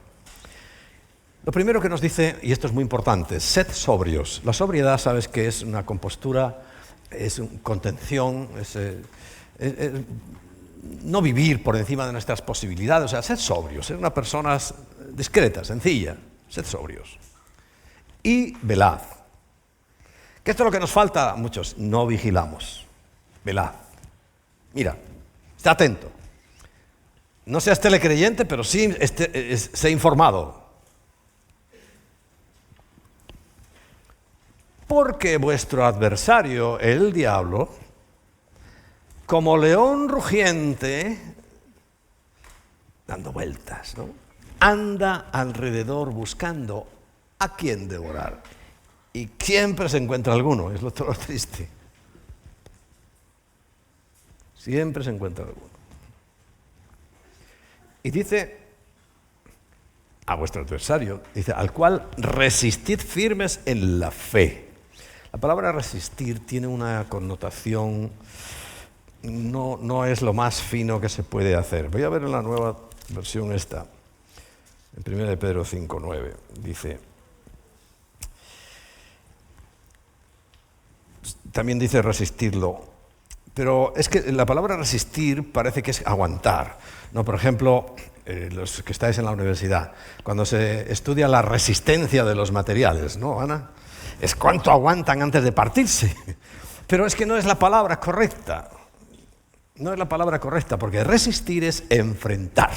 Lo primero que nos dice, y esto es muy importante, sed sobrios. La sobriedad, sabes que es una compostura, es contención, es no vivir por encima de nuestras posibilidades. O sea, sed sobrios, ser una persona discreta, sencilla, sed sobrios. Y velad. Que esto es lo que nos falta a muchos, no vigilamos. Velad. Mira, está atento. No seas telecreyente, pero sí sé informado. Porque vuestro adversario, el diablo, como león rugiente, dando vueltas, ¿no?, anda alrededor buscando a quién devorar. Y siempre se encuentra alguno, es lo triste. Siempre se encuentra alguno. Y dice a vuestro adversario, dice, al cual resistid firmes en la fe. La palabra resistir tiene una connotación, no es lo más fino que se puede hacer. Voy a ver en la nueva versión esta, en 1 de Pedro 5, 9, dice, también dice resistirlo, pero es que la palabra resistir parece que es aguantar, ¿no? Por ejemplo, los que estáis en la universidad, cuando se estudia la resistencia de los materiales, ¿no, Ana? Es cuánto aguantan antes de partirse. Pero es que no es la palabra correcta. No es la palabra correcta, porque resistir es enfrentar.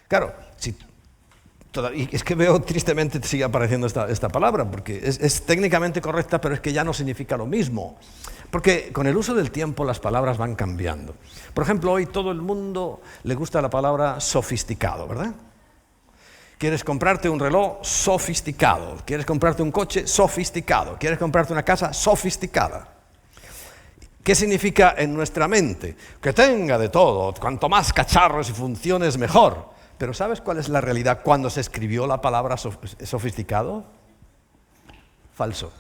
Claro, y es que veo tristemente sigue apareciendo esta palabra, porque es técnicamente correcta, pero es que ya no significa lo mismo. Porque con el uso del tiempo las palabras van cambiando. Por ejemplo, hoy todo el mundo le gusta la palabra sofisticado, ¿verdad? Quieres comprarte un reloj sofisticado, quieres comprarte un coche sofisticado, quieres comprarte una casa sofisticada. ¿Qué significa en nuestra mente? Que tenga de todo, cuanto más cacharros y funciones mejor. Pero ¿sabes cuál es la realidad cuando se escribió la palabra sofisticado? Falso.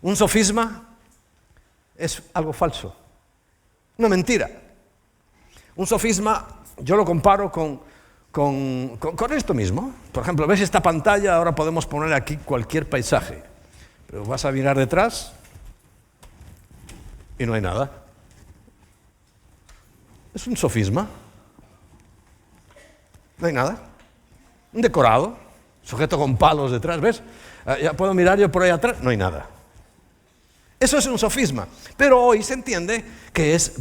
Un sofisma es algo falso, una mentira. Un sofisma yo lo comparo con esto mismo. Por ejemplo, ¿ves esta pantalla? Ahora podemos poner aquí cualquier paisaje, pero vas a mirar detrás y no hay nada. Es un sofisma. No hay nada. Un decorado, sujeto con palos detrás, ¿ves? Ya puedo mirar yo por ahí atrás, no hay nada. Eso es un sofisma, pero hoy se entiende que es,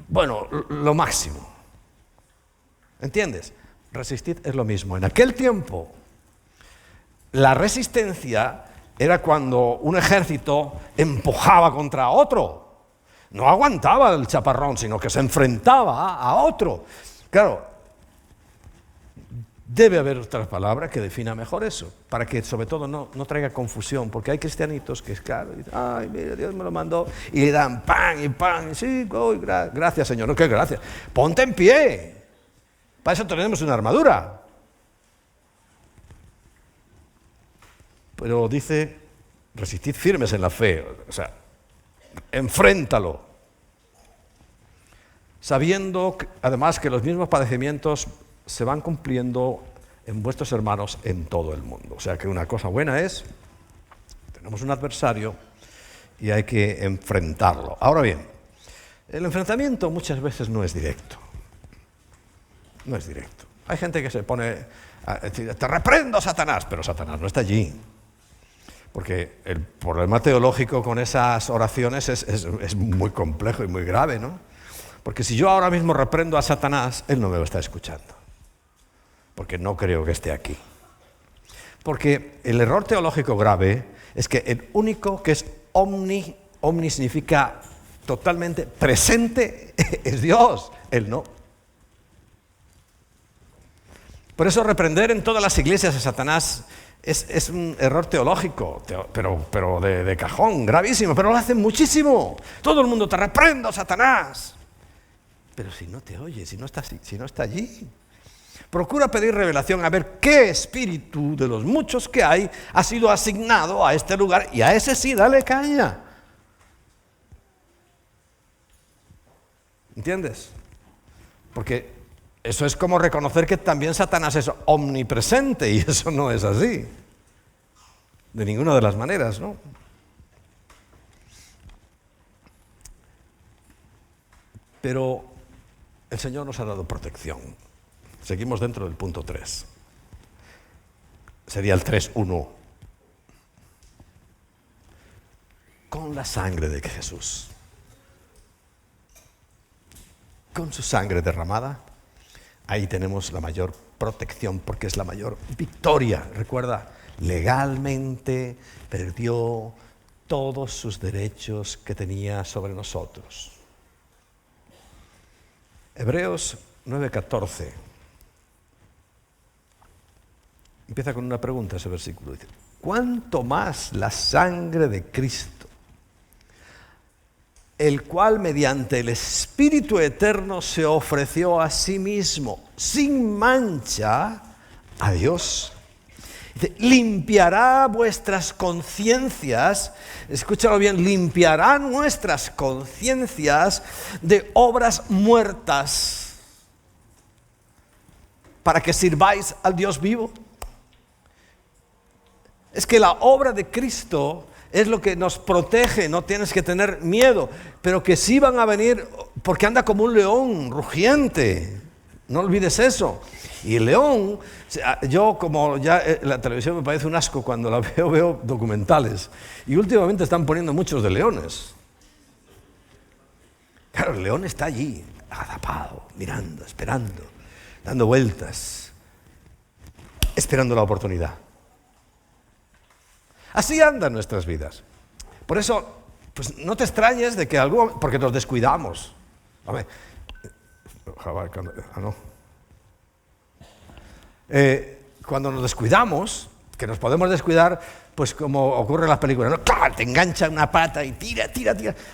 bueno, lo máximo. ¿Entiendes? Resistir es lo mismo. En aquel tiempo, la resistencia era cuando un ejército empujaba contra otro. No aguantaba el chaparrón, sino que se enfrentaba a otro. Claro, debe haber otra palabra que defina mejor eso, para que sobre todo no traiga confusión, porque hay cristianitos que, claro, dicen, ay, mira, Dios me lo mandó, y le dan pan y pan, y sí, gracias Señor, no, qué gracias, ponte en pie, para eso tenemos una armadura. Pero dice, resistid firmes en la fe, o sea, enfréntalo, sabiendo además que los mismos padecimientos se van cumpliendo en vuestros hermanos en todo el mundo. O sea que una cosa buena es, tenemos un adversario y hay que enfrentarlo. Ahora bien, el enfrentamiento muchas veces no es directo. No es directo. Hay gente que se pone a decir, te reprendo, Satanás, pero Satanás no está allí. Porque el problema teológico con esas oraciones es muy complejo y muy grave, ¿no? Porque si yo ahora mismo reprendo a Satanás, él no me lo está escuchando. Porque no creo que esté aquí. Porque el error teológico grave es que el único que es omni significa totalmente presente, es Dios, Él no. Por eso reprender en todas las iglesias a Satanás es un error teológico, pero de cajón, gravísimo, pero lo hacen muchísimo. Todo el mundo te reprendo, Satanás. Pero si no te oye, si no está allí. Procura pedir revelación a ver qué espíritu de los muchos que hay ha sido asignado a este lugar y a ese sí, dale caña. ¿Entiendes? Porque eso es como reconocer que también Satanás es omnipresente y eso no es así. De ninguna de las maneras, ¿no? Pero el Señor nos ha dado protección. Seguimos dentro del punto 3. Sería el 3.1. Con la sangre de Jesús. Con su sangre derramada, ahí tenemos la mayor protección porque es la mayor victoria. Recuerda, legalmente perdió todos sus derechos que tenía sobre nosotros. Hebreos 9:14. Empieza con una pregunta ese versículo. Dice, ¿cuánto más la sangre de Cristo, el cual mediante el Espíritu Eterno se ofreció a sí mismo, sin mancha, a Dios? Dice, limpiará vuestras conciencias, escúchalo bien, limpiará nuestras conciencias de obras muertas para que sirváis al Dios vivo. Es que la obra de Cristo es lo que nos protege, no tienes que tener miedo, pero que sí van a venir, porque anda como un león rugiente, no olvides eso. Y el león, yo como ya la televisión me parece un asco cuando la veo documentales, y últimamente están poniendo muchos de leones. Claro, el león está allí, agazapado, mirando, esperando, dando vueltas, esperando la oportunidad. Así andan nuestras vidas. Por eso, pues no te extrañes de que algo, porque nos descuidamos. A ver, cuando nos descuidamos, que nos podemos descuidar, pues como ocurre en las películas, ¿no? Te engancha una pata y tira.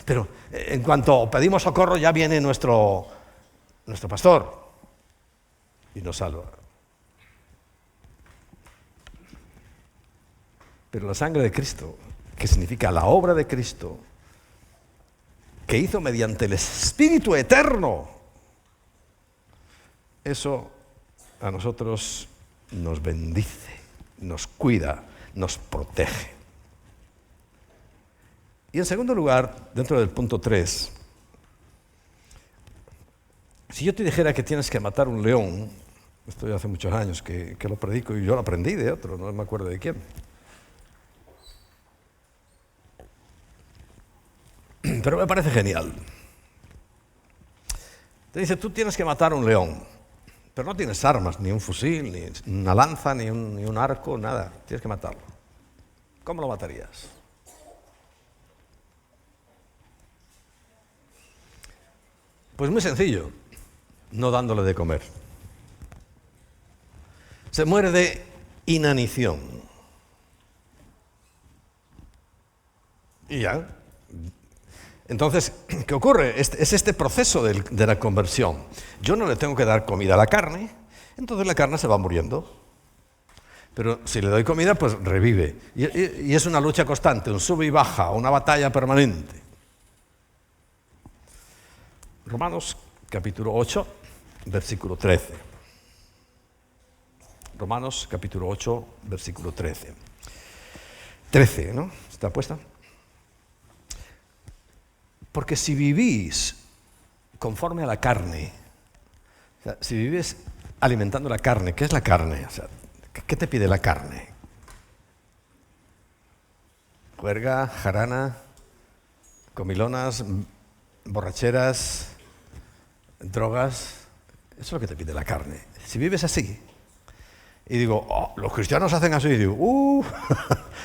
Pero en cuanto pedimos socorro, ya viene nuestro pastor y nos salva. Pero la sangre de Cristo, que significa la obra de Cristo, que hizo mediante el Espíritu Eterno, eso a nosotros nos bendice, nos cuida, nos protege. Y en segundo lugar, dentro del punto 3, si yo te dijera que tienes que matar un león, esto ya hace muchos años que lo predico y yo lo aprendí de otro, no me acuerdo de quién. Pero me parece genial. Te dice, tú tienes que matar un león, pero no tienes armas, ni un fusil, ni una lanza, ni un arco, nada. Tienes que matarlo. ¿Cómo lo matarías? Pues muy sencillo, no dándole de comer. Se muere de inanición. Y ya. Entonces, ¿qué ocurre? Es este proceso de la conversión. Yo no le tengo que dar comida a la carne, entonces la carne se va muriendo. Pero si le doy comida, pues revive. Y es una lucha constante, un sube y baja, una batalla permanente. Romanos capítulo 8, versículo 13. Romanos capítulo 8, versículo 13. 13, ¿no? ¿Está puesta? Porque si vivís conforme a la carne, o sea, si vives alimentando la carne, ¿qué es la carne? O sea, ¿qué te pide la carne? Juerga, jarana, comilonas, borracheras, drogas. Eso es lo que te pide la carne. Si vives así, y digo, oh, los cristianos hacen así, y digo,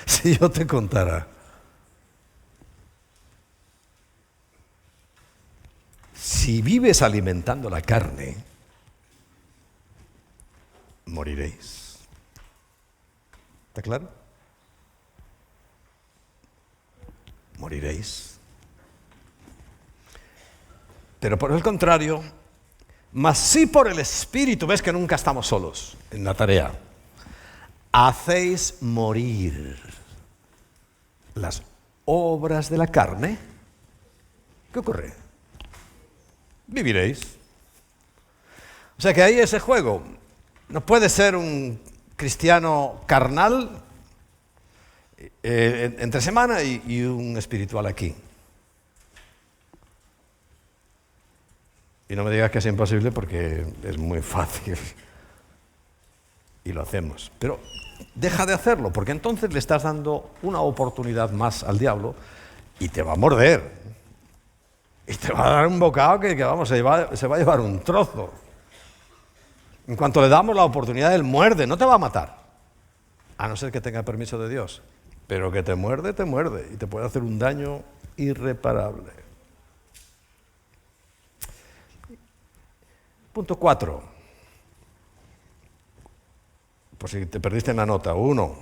si yo te contara. Si vives alimentando la carne, moriréis. ¿Está claro? Moriréis. Pero por el contrario, mas sí por el Espíritu, ves que nunca estamos solos en la tarea, hacéis morir las obras de la carne. ¿Qué ocurre? Viviréis. O sea que ahí ese juego. No puede ser un cristiano carnal entre semana y un espiritual aquí. Y no me digas que es imposible porque es muy fácil. Y lo hacemos. Pero deja de hacerlo, porque entonces le estás dando una oportunidad más al diablo y te va a morder. Y te va a dar un bocado que vamos, se va a llevar un trozo. En cuanto le damos la oportunidad, él muerde, no te va a matar. A no ser que tenga permiso de Dios. Pero que te muerde y te puede hacer un daño irreparable. Punto 4. Por si te perdiste en la nota. 1.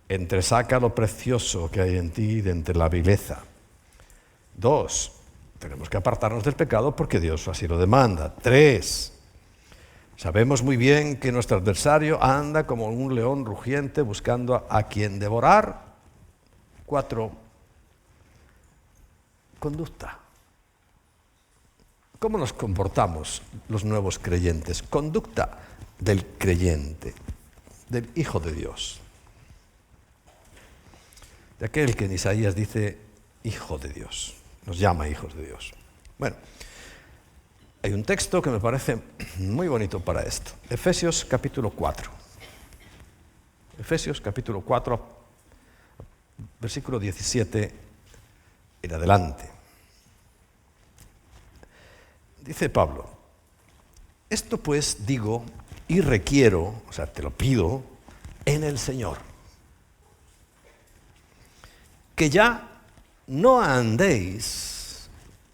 Entresaca lo precioso que hay en ti de entre la vileza. 2. Tenemos que apartarnos del pecado porque Dios así lo demanda. 3. Sabemos muy bien que nuestro adversario anda como un león rugiente buscando a quien devorar. 4. Conducta. ¿Cómo nos comportamos los nuevos creyentes? Conducta del creyente, del Hijo de Dios. De aquel que en Isaías dice Hijo de Dios. Nos llama hijos de Dios. Bueno, hay un texto que me parece muy bonito para esto. Efesios capítulo 4. Efesios capítulo 4, versículo 17 en adelante. Dice Pablo, esto pues digo y requiero, o sea, te lo pido, en el Señor, que ya no andéis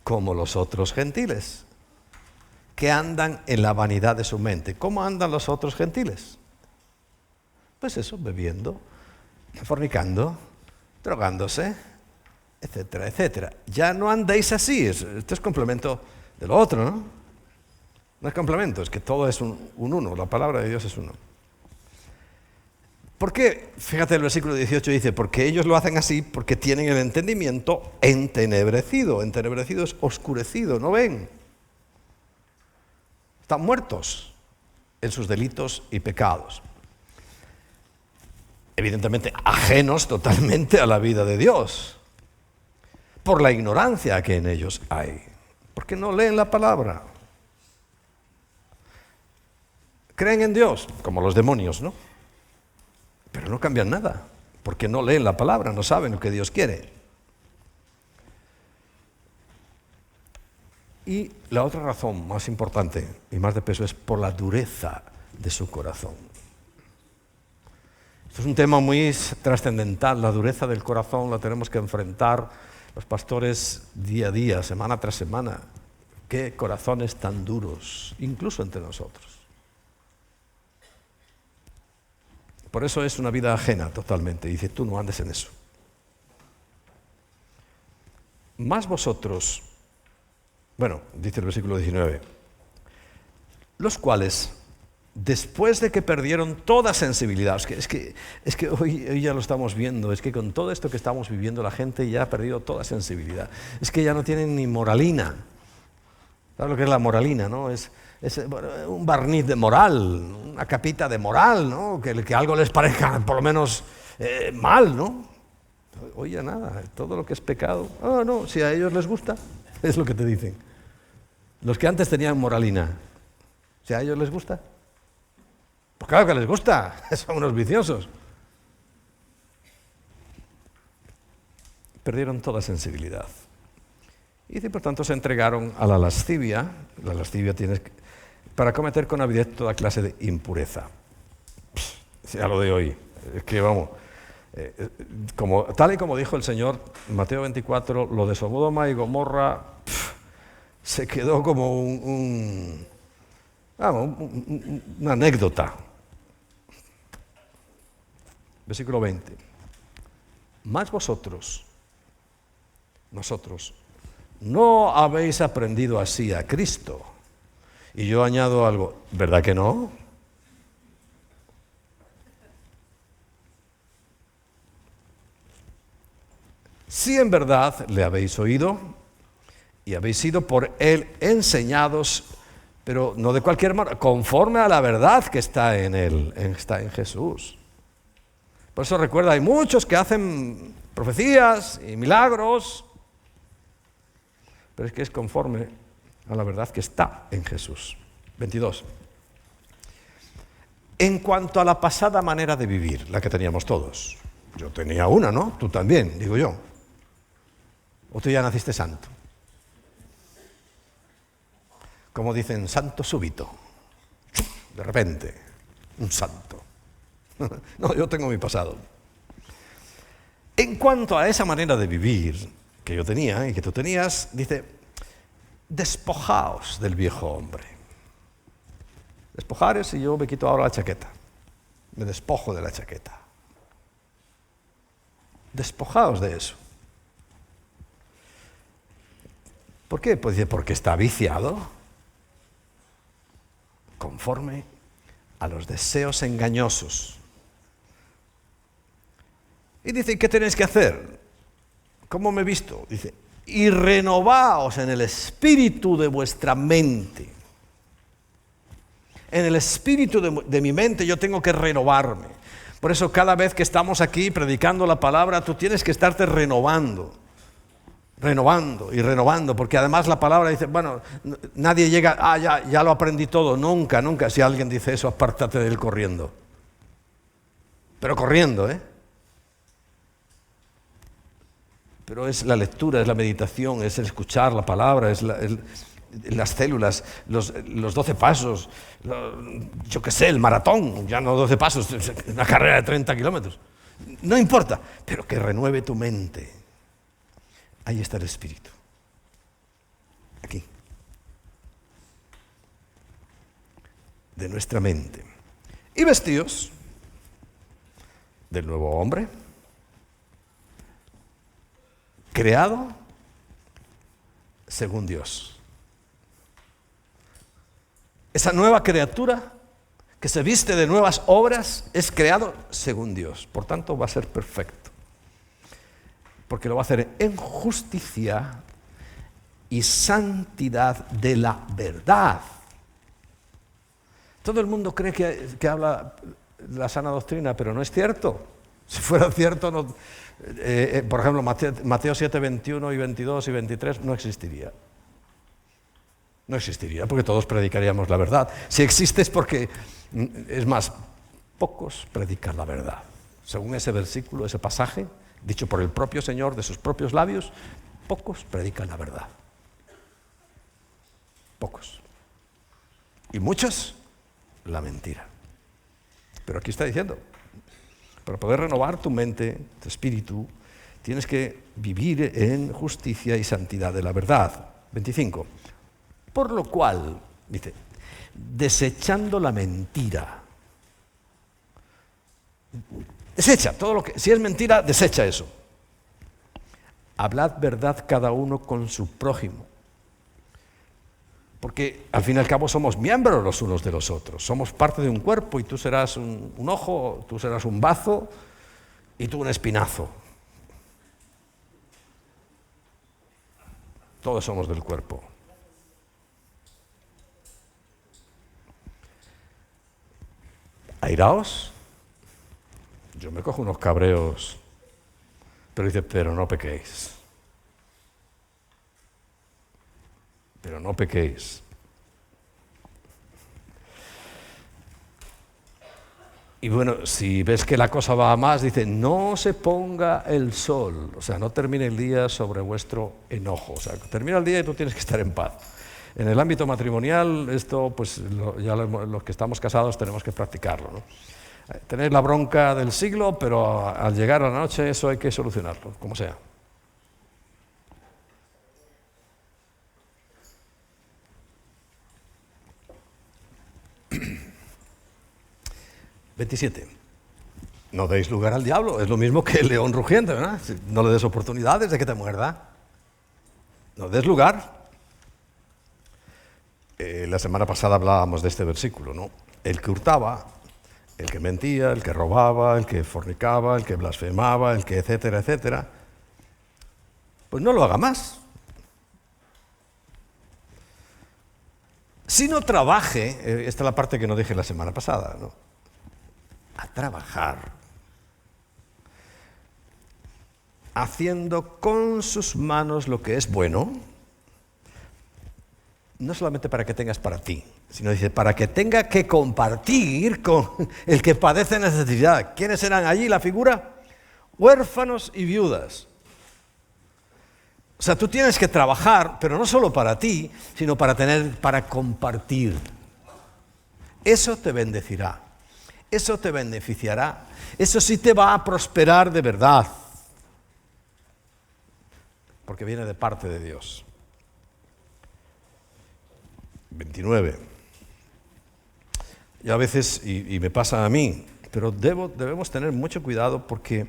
como los otros gentiles, que andan en la vanidad de su mente. ¿Cómo andan los otros gentiles? Pues eso, bebiendo, fornicando, drogándose, etcétera, etcétera. Ya no andéis así. Esto es complemento de lo otro, ¿no? No es complemento, es que todo es un uno. La palabra de Dios es uno. ¿Por qué? Fíjate, el versículo 18 dice, porque ellos lo hacen así porque tienen el entendimiento entenebrecido. Entenebrecido es oscurecido, no ven. Están muertos en sus delitos y pecados. Evidentemente, ajenos totalmente a la vida de Dios, por la ignorancia que en ellos hay, porque no leen la palabra. Creen en Dios, como los demonios, ¿no? Pero no cambian nada, porque no leen la palabra, no saben lo que Dios quiere. Y la otra razón más importante y más de peso es por la dureza de su corazón. Esto es un tema muy trascendental, la dureza del corazón la tenemos que enfrentar los pastores día a día, semana tras semana. Qué corazones tan duros, incluso entre nosotros. Por eso es una vida ajena totalmente. Dice, tú no andes en eso. Más vosotros, bueno, dice el versículo 19, los cuales, después de que perdieron toda sensibilidad, es que hoy ya lo estamos viendo, es que con todo esto que estamos viviendo la gente ya ha perdido toda sensibilidad. Es que ya no tienen ni moralina. ¿Sabes lo que es la moralina, no? Es un barniz de moral, una capita de moral, ¿no? Que algo les parezca por lo menos mal, ¿no? Hoy ya nada, todo lo que es pecado. No, si a ellos les gusta, es lo que te dicen. Los que antes tenían moralina, si a ellos les gusta. Pues claro que les gusta, son unos viciosos. Perdieron toda sensibilidad. Y por tanto se entregaron a la lascivia. La lascivia tienes para cometer con avidez toda clase de impureza. Ya lo de hoy. Es que vamos, tal y como dijo el Señor, Mateo 24, lo de Sodoma y Gomorra se quedó como una anécdota. Versículo 20. Más vosotros, nosotros, no habéis aprendido así a Cristo. Y yo añado algo, ¿verdad que no? Si en verdad le habéis oído y habéis sido por él enseñados, pero no de cualquier manera, conforme a la verdad que está en él, está en Jesús. Por eso recuerda, hay muchos que hacen profecías y milagros, pero es que es conforme a la verdad que está en Jesús. 22. En cuanto a la pasada manera de vivir, la que teníamos todos. Yo tenía una, ¿no? Tú también, digo yo. ¿O tú ya naciste santo? Como dicen, santo súbito. De repente, un santo. No, yo tengo mi pasado. En cuanto a esa manera de vivir que yo tenía y que tú tenías, dice, despojaos del viejo hombre. Despojar es si yo me quito ahora la chaqueta. Me despojo de la chaqueta. Despojaos de eso. ¿Por qué? Pues dice, porque está viciado conforme a los deseos engañosos. Y dice, ¿qué tenéis que hacer? ¿Cómo me he visto? Dice, y renovaos en el espíritu de vuestra mente. En el espíritu de mi mente yo tengo que renovarme. Por eso cada vez que estamos aquí predicando la palabra, tú tienes que estarte renovando y renovando, porque además la palabra dice, bueno, nadie llega, ya lo aprendí todo. Nunca, si alguien dice eso, apártate de él corriendo. Pero corriendo, Pero es la lectura, es la meditación, es el escuchar la palabra, es las células, los 12 pasos, yo qué sé, el maratón, ya no 12 pasos, una carrera de 30 kilómetros. No importa, pero que renueve tu mente. Ahí está el Espíritu. Aquí. De nuestra mente. Y vestíos del nuevo hombre, creado según Dios. Esa nueva criatura que se viste de nuevas obras es creado según Dios. Por tanto, va a ser perfecto. Porque lo va a hacer en justicia y santidad de la verdad. Todo el mundo cree que habla la sana doctrina, pero no es cierto. Si fuera cierto, no, por ejemplo, Mateo 7, 21 y 22 y 23 no existiría. No existiría, porque todos predicaríamos la verdad. Si existe es porque, es más, pocos predican la verdad. Según ese versículo, ese pasaje, dicho por el propio Señor de sus propios labios, pocos predican la verdad. Pocos. Y muchos, la mentira. Pero aquí está diciendo, para poder renovar tu mente, tu espíritu, tienes que vivir en justicia y santidad de la verdad. 25. Por lo cual, dice, desechando la mentira. Desecha todo lo que, si es mentira, desecha eso. Hablad verdad cada uno con su prójimo. Porque al fin y al cabo somos miembros los unos de los otros. Somos parte de un cuerpo y tú serás un ojo, tú serás un bazo y tú un espinazo. Todos somos del cuerpo. Airaos. Yo me cojo unos cabreos, pero dice, pero no pequéis. Pero no pequéis. Y bueno, si ves que la cosa va a más, dice, no se ponga el sol, o sea, no termine el día sobre vuestro enojo, o sea, termina el día y tú tienes que estar en paz. En el ámbito matrimonial, esto, pues ya los que estamos casados tenemos que practicarlo, ¿no? Tener la bronca del siglo, pero al llegar a la noche eso hay que solucionarlo, como sea. (27) No deis lugar al diablo, es lo mismo que el león rugiente, ¿verdad? No le des oportunidades de que te muerda. No des lugar. La semana pasada hablábamos de este versículo, ¿no? El que hurtaba, el que mentía, el que robaba, el que fornicaba, el que blasfemaba, el que etcétera, etcétera, pues no lo haga más. Si no trabaje, esta es la parte que no dije la semana pasada, ¿no? A trabajar, haciendo con sus manos lo que es bueno, no solamente para que tengas para ti, sino dice, para que tenga que compartir con el que padece necesidad. ¿Quiénes eran allí la figura? Huérfanos y viudas. O sea, tú tienes que trabajar, pero no solo para ti, sino para compartir. Eso te bendecirá. Eso te beneficiará. Eso sí te va a prosperar de verdad. Porque viene de parte de Dios. 29. Y a veces, y me pasa a mí, pero debemos tener mucho cuidado porque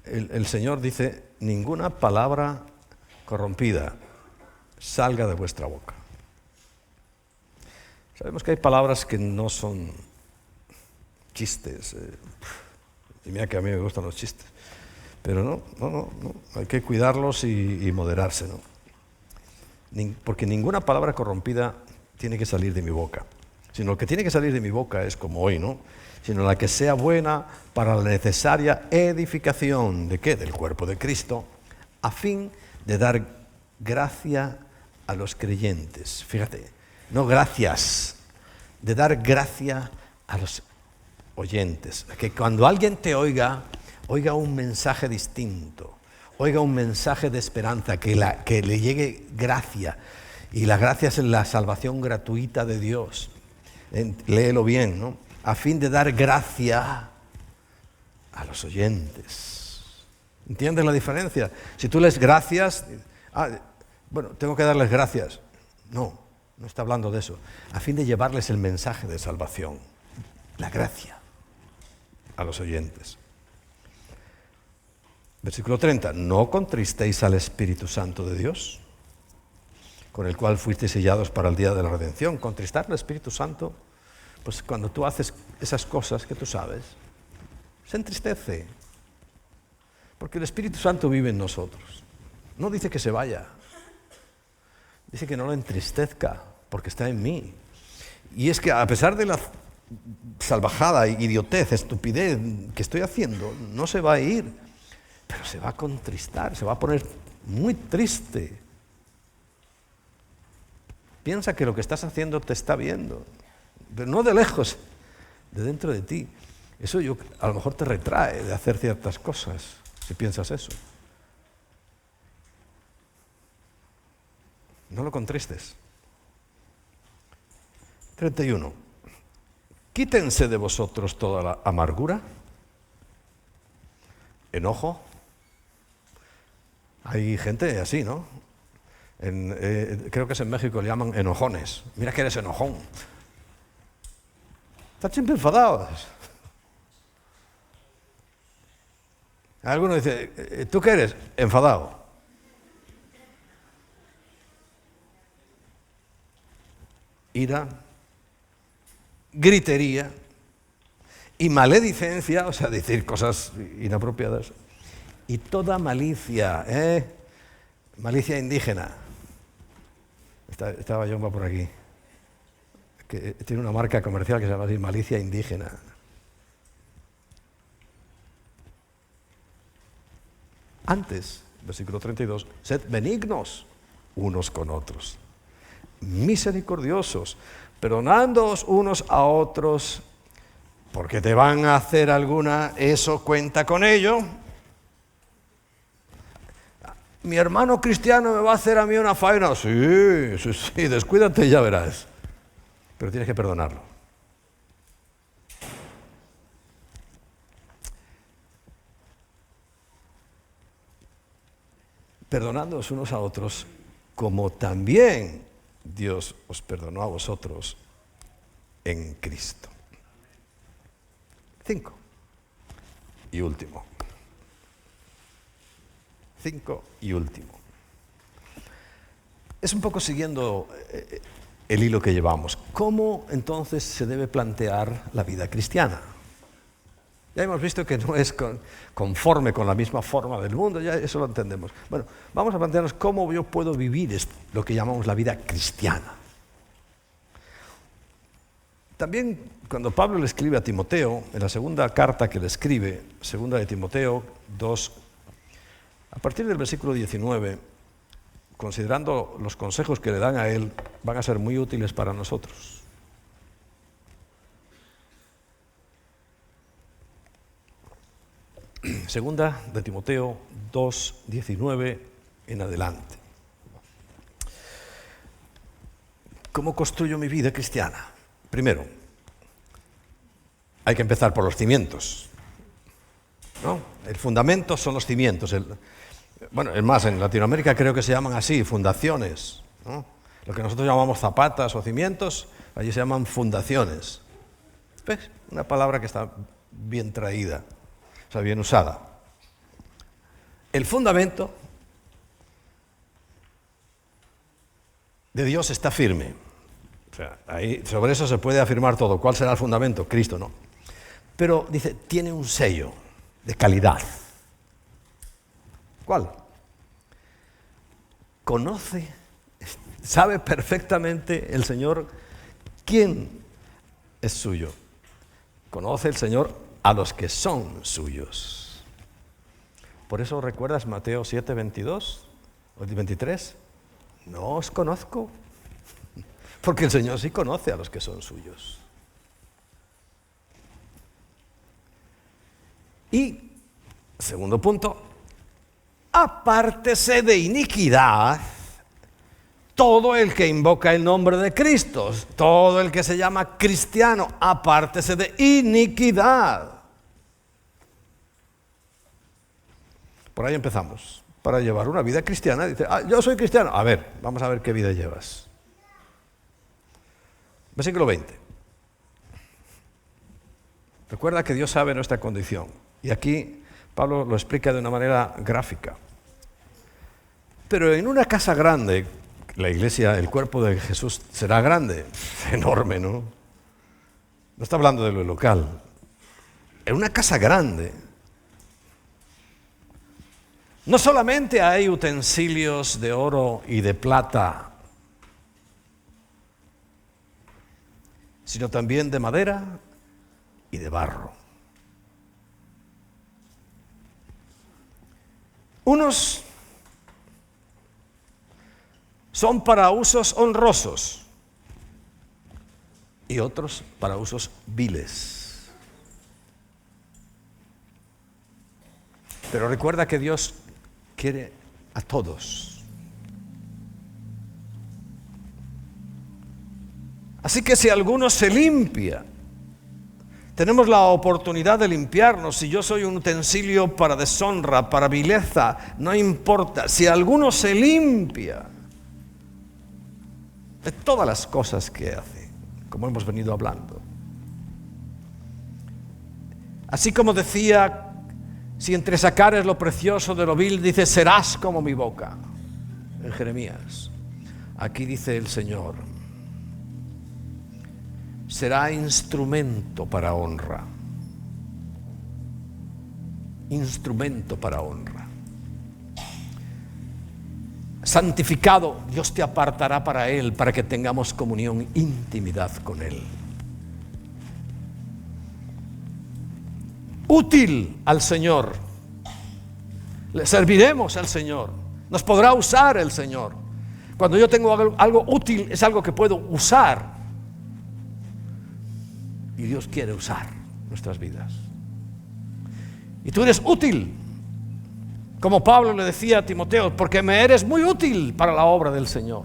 el Señor dice, ninguna palabra corrompida salga de vuestra boca. Sabemos que hay palabras que no son chistes, y mira que a mí me gustan los chistes, pero no, hay que cuidarlos y moderarse, ¿no? Porque ninguna palabra corrompida tiene que salir de mi boca, sino lo que tiene que salir de mi boca es como hoy, ¿no? Sino la que sea buena para la necesaria edificación, ¿de qué? Del cuerpo de Cristo, a fin de dar gracia a los creyentes. Fíjate, no gracias, de dar gracia a los oyentes. Que cuando alguien te oiga un mensaje distinto, oiga un mensaje de esperanza, que le llegue gracia. Y la gracia es la salvación gratuita de Dios. Léelo bien, ¿no? A fin de dar gracia a los oyentes. ¿Entiendes la diferencia? Si tú les gracias, bueno, tengo que darles gracias. No está hablando de eso. A fin de llevarles el mensaje de salvación, la gracia a los oyentes. Versículo 30. No contristéis al Espíritu Santo de Dios, con el cual fuisteis sellados para el día de la redención. Contristar al Espíritu Santo, pues cuando tú haces esas cosas que tú sabes, se entristece. Porque el Espíritu Santo vive en nosotros. No dice que se vaya. Dice que no lo entristezca, porque está en mí. Y es que a pesar de la salvajada, idiotez, estupidez que estoy haciendo, no se va a ir, pero se va a contristar, se va a poner muy triste. Piensa que lo que estás haciendo te está viendo, pero no de lejos, de dentro de ti. Eso a lo mejor te retrae de hacer ciertas cosas, si piensas eso. No lo contristes. 31. Quítense de vosotros toda la amargura, enojo. Hay gente así, ¿no? Creo que es en México, le llaman enojones. Mira que eres enojón. Están siempre enfadados. Alguno dice, ¿tú qué eres? Enfadado. Ira, gritería y maledicencia, o sea, decir cosas inapropiadas, y toda malicia, malicia indígena. Estaba Jomba por aquí, que tiene una marca comercial que se llama así, malicia indígena. Antes, versículo 32, sed benignos unos con otros, misericordiosos, perdonándoos unos a otros, porque te van a hacer alguna, eso cuenta con ello. Mi hermano cristiano me va a hacer a mí una faena. Sí, descuídate y ya verás. Pero tienes que perdonarlo. Perdonándoos unos a otros, como también Dios os perdonó a vosotros en Cristo. 5. Y último. 5 y último. Es un poco siguiendo el hilo que llevamos. ¿Cómo entonces se debe plantear la vida cristiana? Ya hemos visto que no es conforme con la misma forma del mundo, ya eso lo entendemos. Bueno, vamos a plantearnos cómo yo puedo vivir lo que llamamos la vida cristiana. También cuando Pablo le escribe a Timoteo, en la segunda carta que le escribe, segunda de Timoteo 2, a partir del versículo 19, considerando los consejos que le dan a él, van a ser muy útiles para nosotros. Segunda de Timoteo 2, 19 en adelante. ¿Cómo construyo mi vida cristiana? Primero, hay que empezar por los cimientos, ¿no? El fundamento son los cimientos. Bueno, es más, en Latinoamérica creo que se llaman así, fundaciones, ¿no? Lo que nosotros llamamos zapatas o cimientos, allí se llaman fundaciones. ¿Ves? Una palabra que está bien traída, o sea, bien usada. El fundamento de Dios está firme. O sea, ahí, sobre eso se puede afirmar todo. ¿Cuál será el fundamento? Cristo, ¿no? Pero dice, tiene un sello de calidad. ¿Cuál? Conoce, sabe perfectamente el Señor quién es suyo. Conoce el Señor a los que son suyos. Por eso, ¿recuerdas Mateo 7, 22 o 23? No os conozco, porque el Señor sí conoce a los que son suyos. Y, segundo punto, apártese de iniquidad todo el que invoca el nombre de Cristo, todo el que se llama cristiano, apártese de iniquidad. Por ahí empezamos. Para llevar una vida cristiana, dice, yo soy cristiano. A ver, vamos a ver qué vida llevas. Versículo 20. Recuerda que Dios sabe nuestra condición. Y aquí Pablo lo explica de una manera gráfica. Pero en una casa grande, la iglesia, el cuerpo de Jesús será grande, enorme, ¿no? No está hablando de lo local. En una casa grande, no solamente hay utensilios de oro y de plata, sino también de madera y de barro. Unos son para usos honrosos y otros para usos viles. Pero recuerda que Dios quiere a todos. Así que si alguno se limpia, tenemos la oportunidad de limpiarnos. Si yo soy un utensilio para deshonra, para vileza, no importa. Si alguno se limpia, de todas las cosas que hace, como hemos venido hablando. Así como decía, si entresacares lo precioso de lo vil, dice, serás como mi boca, en Jeremías. Aquí dice el Señor, será instrumento para honra. Instrumento para honra. Santificado, Dios te apartará para Él, para que tengamos comunión, intimidad con Él. Útil al Señor. Le serviremos al Señor. Nos podrá usar el Señor. Cuando yo tengo algo útil, es algo que puedo usar. Y Dios quiere usar nuestras vidas. Y tú eres útil, como Pablo le decía a Timoteo, porque me eres muy útil para la obra del Señor.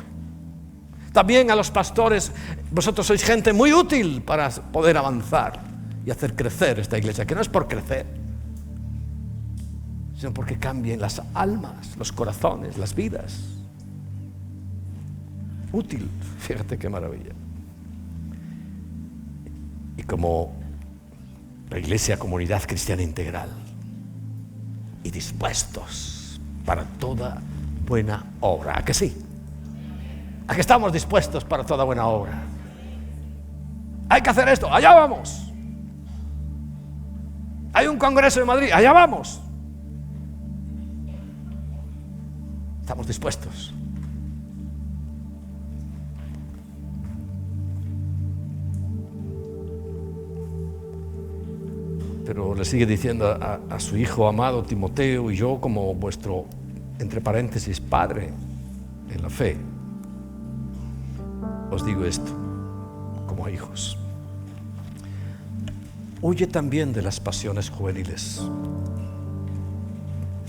También a los pastores, vosotros sois gente muy útil para poder avanzar y hacer crecer esta iglesia, que no es por crecer, sino porque cambien las almas, los corazones, las vidas. Útil, fíjate qué maravilla. Y como la iglesia, comunidad cristiana integral, y dispuestos para toda buena obra. ¿A que sí? ¿A que estamos dispuestos para toda buena obra? Hay que hacer esto, allá vamos. Hay un congreso en Madrid, allá vamos. Estamos dispuestos. Pero le sigue diciendo a su hijo amado Timoteo, y yo como vuestro, entre paréntesis, padre en la fe, os digo esto, como hijos. Huye también de las pasiones juveniles.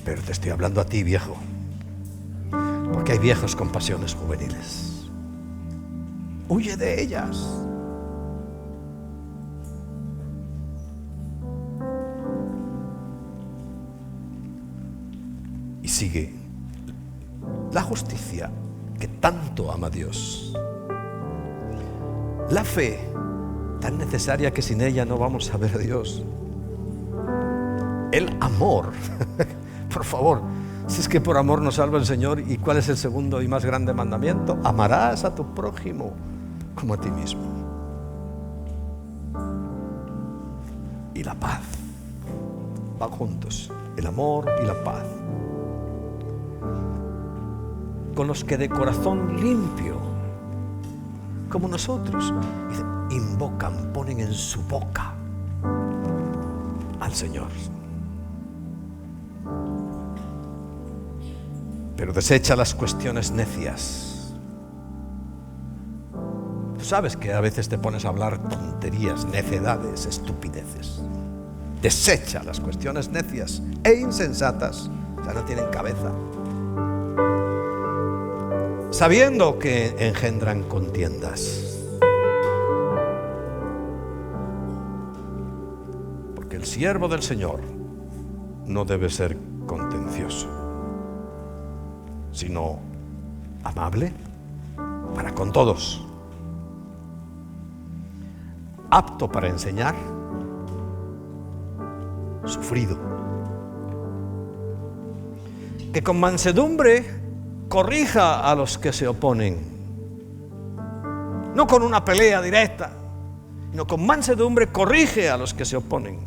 Pero te estoy hablando a ti, viejo, porque hay viejos con pasiones juveniles. Huye de ellas. Y sigue la justicia que tanto ama Dios, la fe tan necesaria que sin ella no vamos a ver a Dios, el amor. Por favor, si es que por amor nos salva el Señor. ¿Y cuál es el segundo y más grande mandamiento? Amarás a tu prójimo como a ti mismo. Y la paz van juntos, el amor y la paz, con los que de corazón limpio, como nosotros, invocan, ponen en su boca al Señor. Pero desecha las cuestiones necias. Tú sabes que a veces te pones a hablar tonterías, necedades, estupideces. Desecha las cuestiones necias e insensatas, o sea, no tienen cabeza, sabiendo que engendran contiendas. Porque el siervo del Señor no debe ser contencioso, sino amable para con todos, apto para enseñar, sufrido, que con mansedumbre corrija a los que se oponen, no con una pelea directa, sino con mansedumbre corrige a los que se oponen,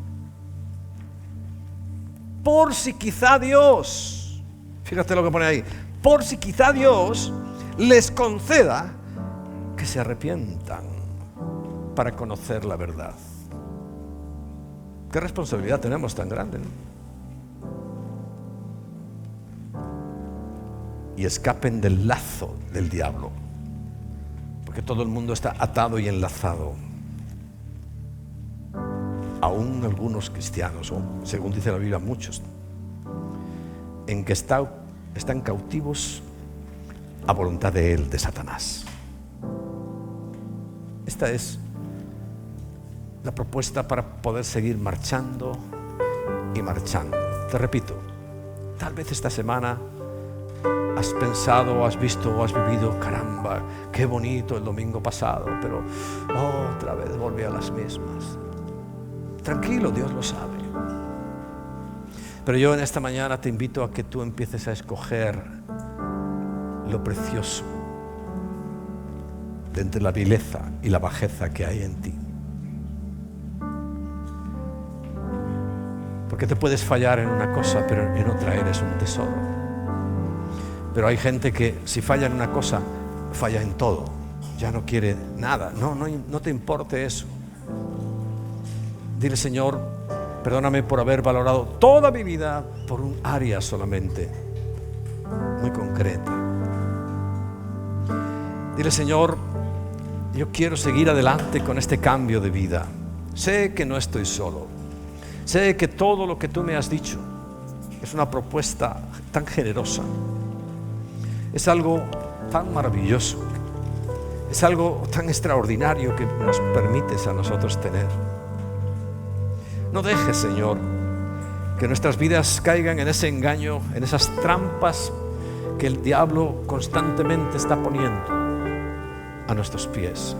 por si quizá Dios, fíjate lo que pone ahí, por si quizá Dios les conceda que se arrepientan para conocer la verdad. Qué responsabilidad tenemos tan grande, ¿no? Y escapen del lazo del diablo, porque todo el mundo está atado y enlazado. Aún algunos cristianos, o según dice la Biblia, muchos, en que están cautivos a voluntad de él, de Satanás. Esta es la propuesta para poder seguir marchando y marchando. Te repito, tal vez esta semana has pensado o has visto o has vivido, caramba, qué bonito el domingo pasado, pero otra vez volví a las mismas. Tranquilo, Dios lo sabe. Pero yo en esta mañana te invito a que tú empieces a escoger lo precioso de entre la vileza y la bajeza que hay en ti. Porque te puedes fallar en una cosa, pero en otra eres un tesoro. Pero hay gente que si falla en una cosa, falla en todo. Ya no quiere nada. No te importe eso. Dile, Señor, perdóname por haber valorado toda mi vida por un área solamente, muy concreta. Dile, Señor, yo quiero seguir adelante con este cambio de vida. Sé que no estoy solo. Sé que todo lo que tú me has dicho es una propuesta tan generosa. Es algo tan maravilloso. Es algo tan extraordinario que nos permites a nosotros tener. No dejes, Señor, que nuestras vidas caigan en ese engaño, en esas trampas que el diablo constantemente está poniendo a nuestros pies.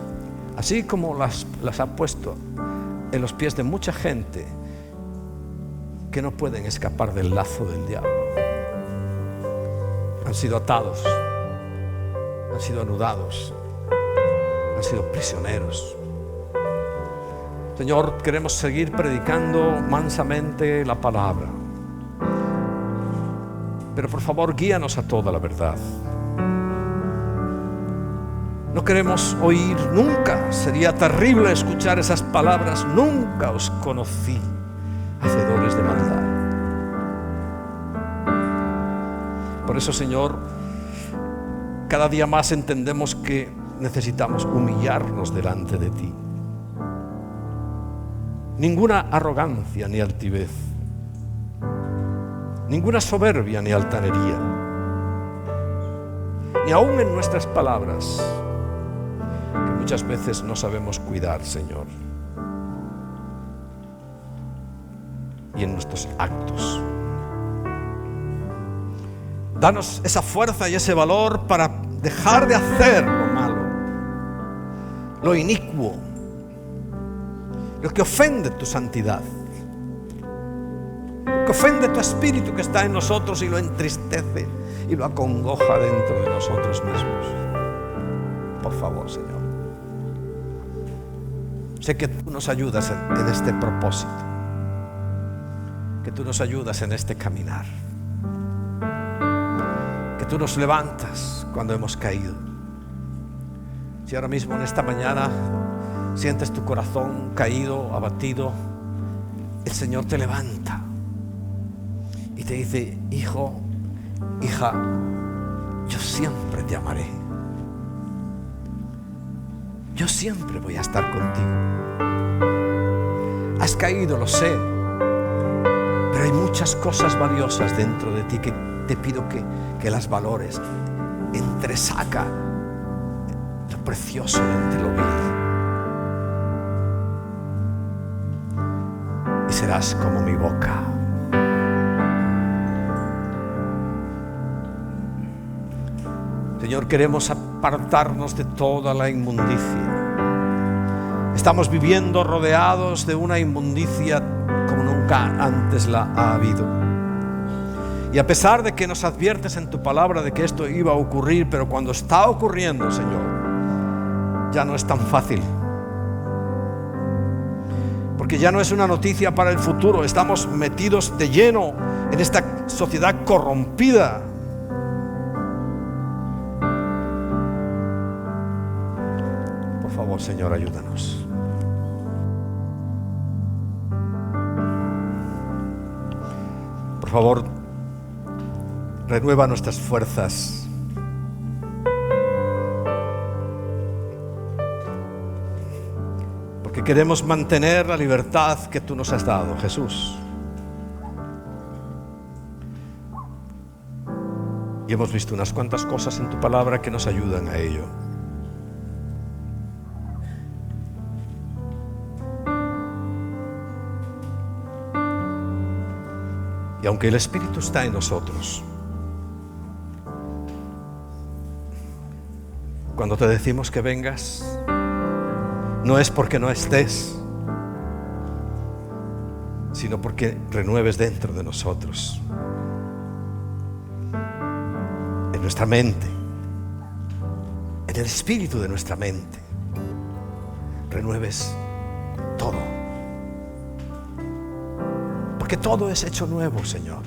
Así como las ha puesto en los pies de mucha gente que no pueden escapar del lazo del diablo. Han sido atados, han sido anudados, han sido prisioneros. Señor, queremos seguir predicando mansamente la palabra, pero por favor guíanos a toda la verdad. No queremos oír nunca, sería terrible escuchar esas palabras: nunca os conocí, hacedores de maldad. Por eso, Señor, cada día más entendemos que necesitamos humillarnos delante de ti. Ninguna arrogancia ni altivez, ninguna soberbia ni altanería, ni aún en nuestras palabras, que muchas veces no sabemos cuidar, Señor, y en nuestros actos. Danos esa fuerza y ese valor para dejar de hacer lo malo, lo inicuo, lo que ofende tu santidad, lo que ofende tu espíritu que está en nosotros y lo entristece y lo acongoja dentro de nosotros mismos. Por favor, Señor, sé que tú nos ayudas en este propósito, que tú nos ayudas en este caminar, que tú nos levantas cuando hemos caído. Si ahora mismo en esta mañana sientes tu corazón caído, abatido, el Señor te levanta y te dice: hijo, hija, yo siempre te amaré. Yo siempre voy a estar contigo. Has caído, lo sé, pero hay muchas cosas valiosas dentro de ti que te pido que las valores. Entresaca lo precioso de entre lo vil y serás como mi boca. Señor, queremos apartarnos de toda la inmundicia. Estamos viviendo rodeados de una inmundicia como nunca antes la ha habido. Y a pesar de que nos adviertes en tu palabra de que esto iba a ocurrir, pero cuando está ocurriendo, Señor, ya no es tan fácil. Porque ya no es una noticia para el futuro. Estamos metidos de lleno en esta sociedad corrompida. Por favor, Señor, ayúdanos. Por favor, renueva nuestras fuerzas. Porque queremos mantener la libertad que tú nos has dado, Jesús. Y hemos visto unas cuantas cosas en tu palabra que nos ayudan a ello. Y aunque el Espíritu está en nosotros, cuando te decimos que vengas, no es porque no estés, sino porque renueves dentro de nosotros, en nuestra mente, en el espíritu de nuestra mente, renueves todo, porque todo es hecho nuevo, Señor.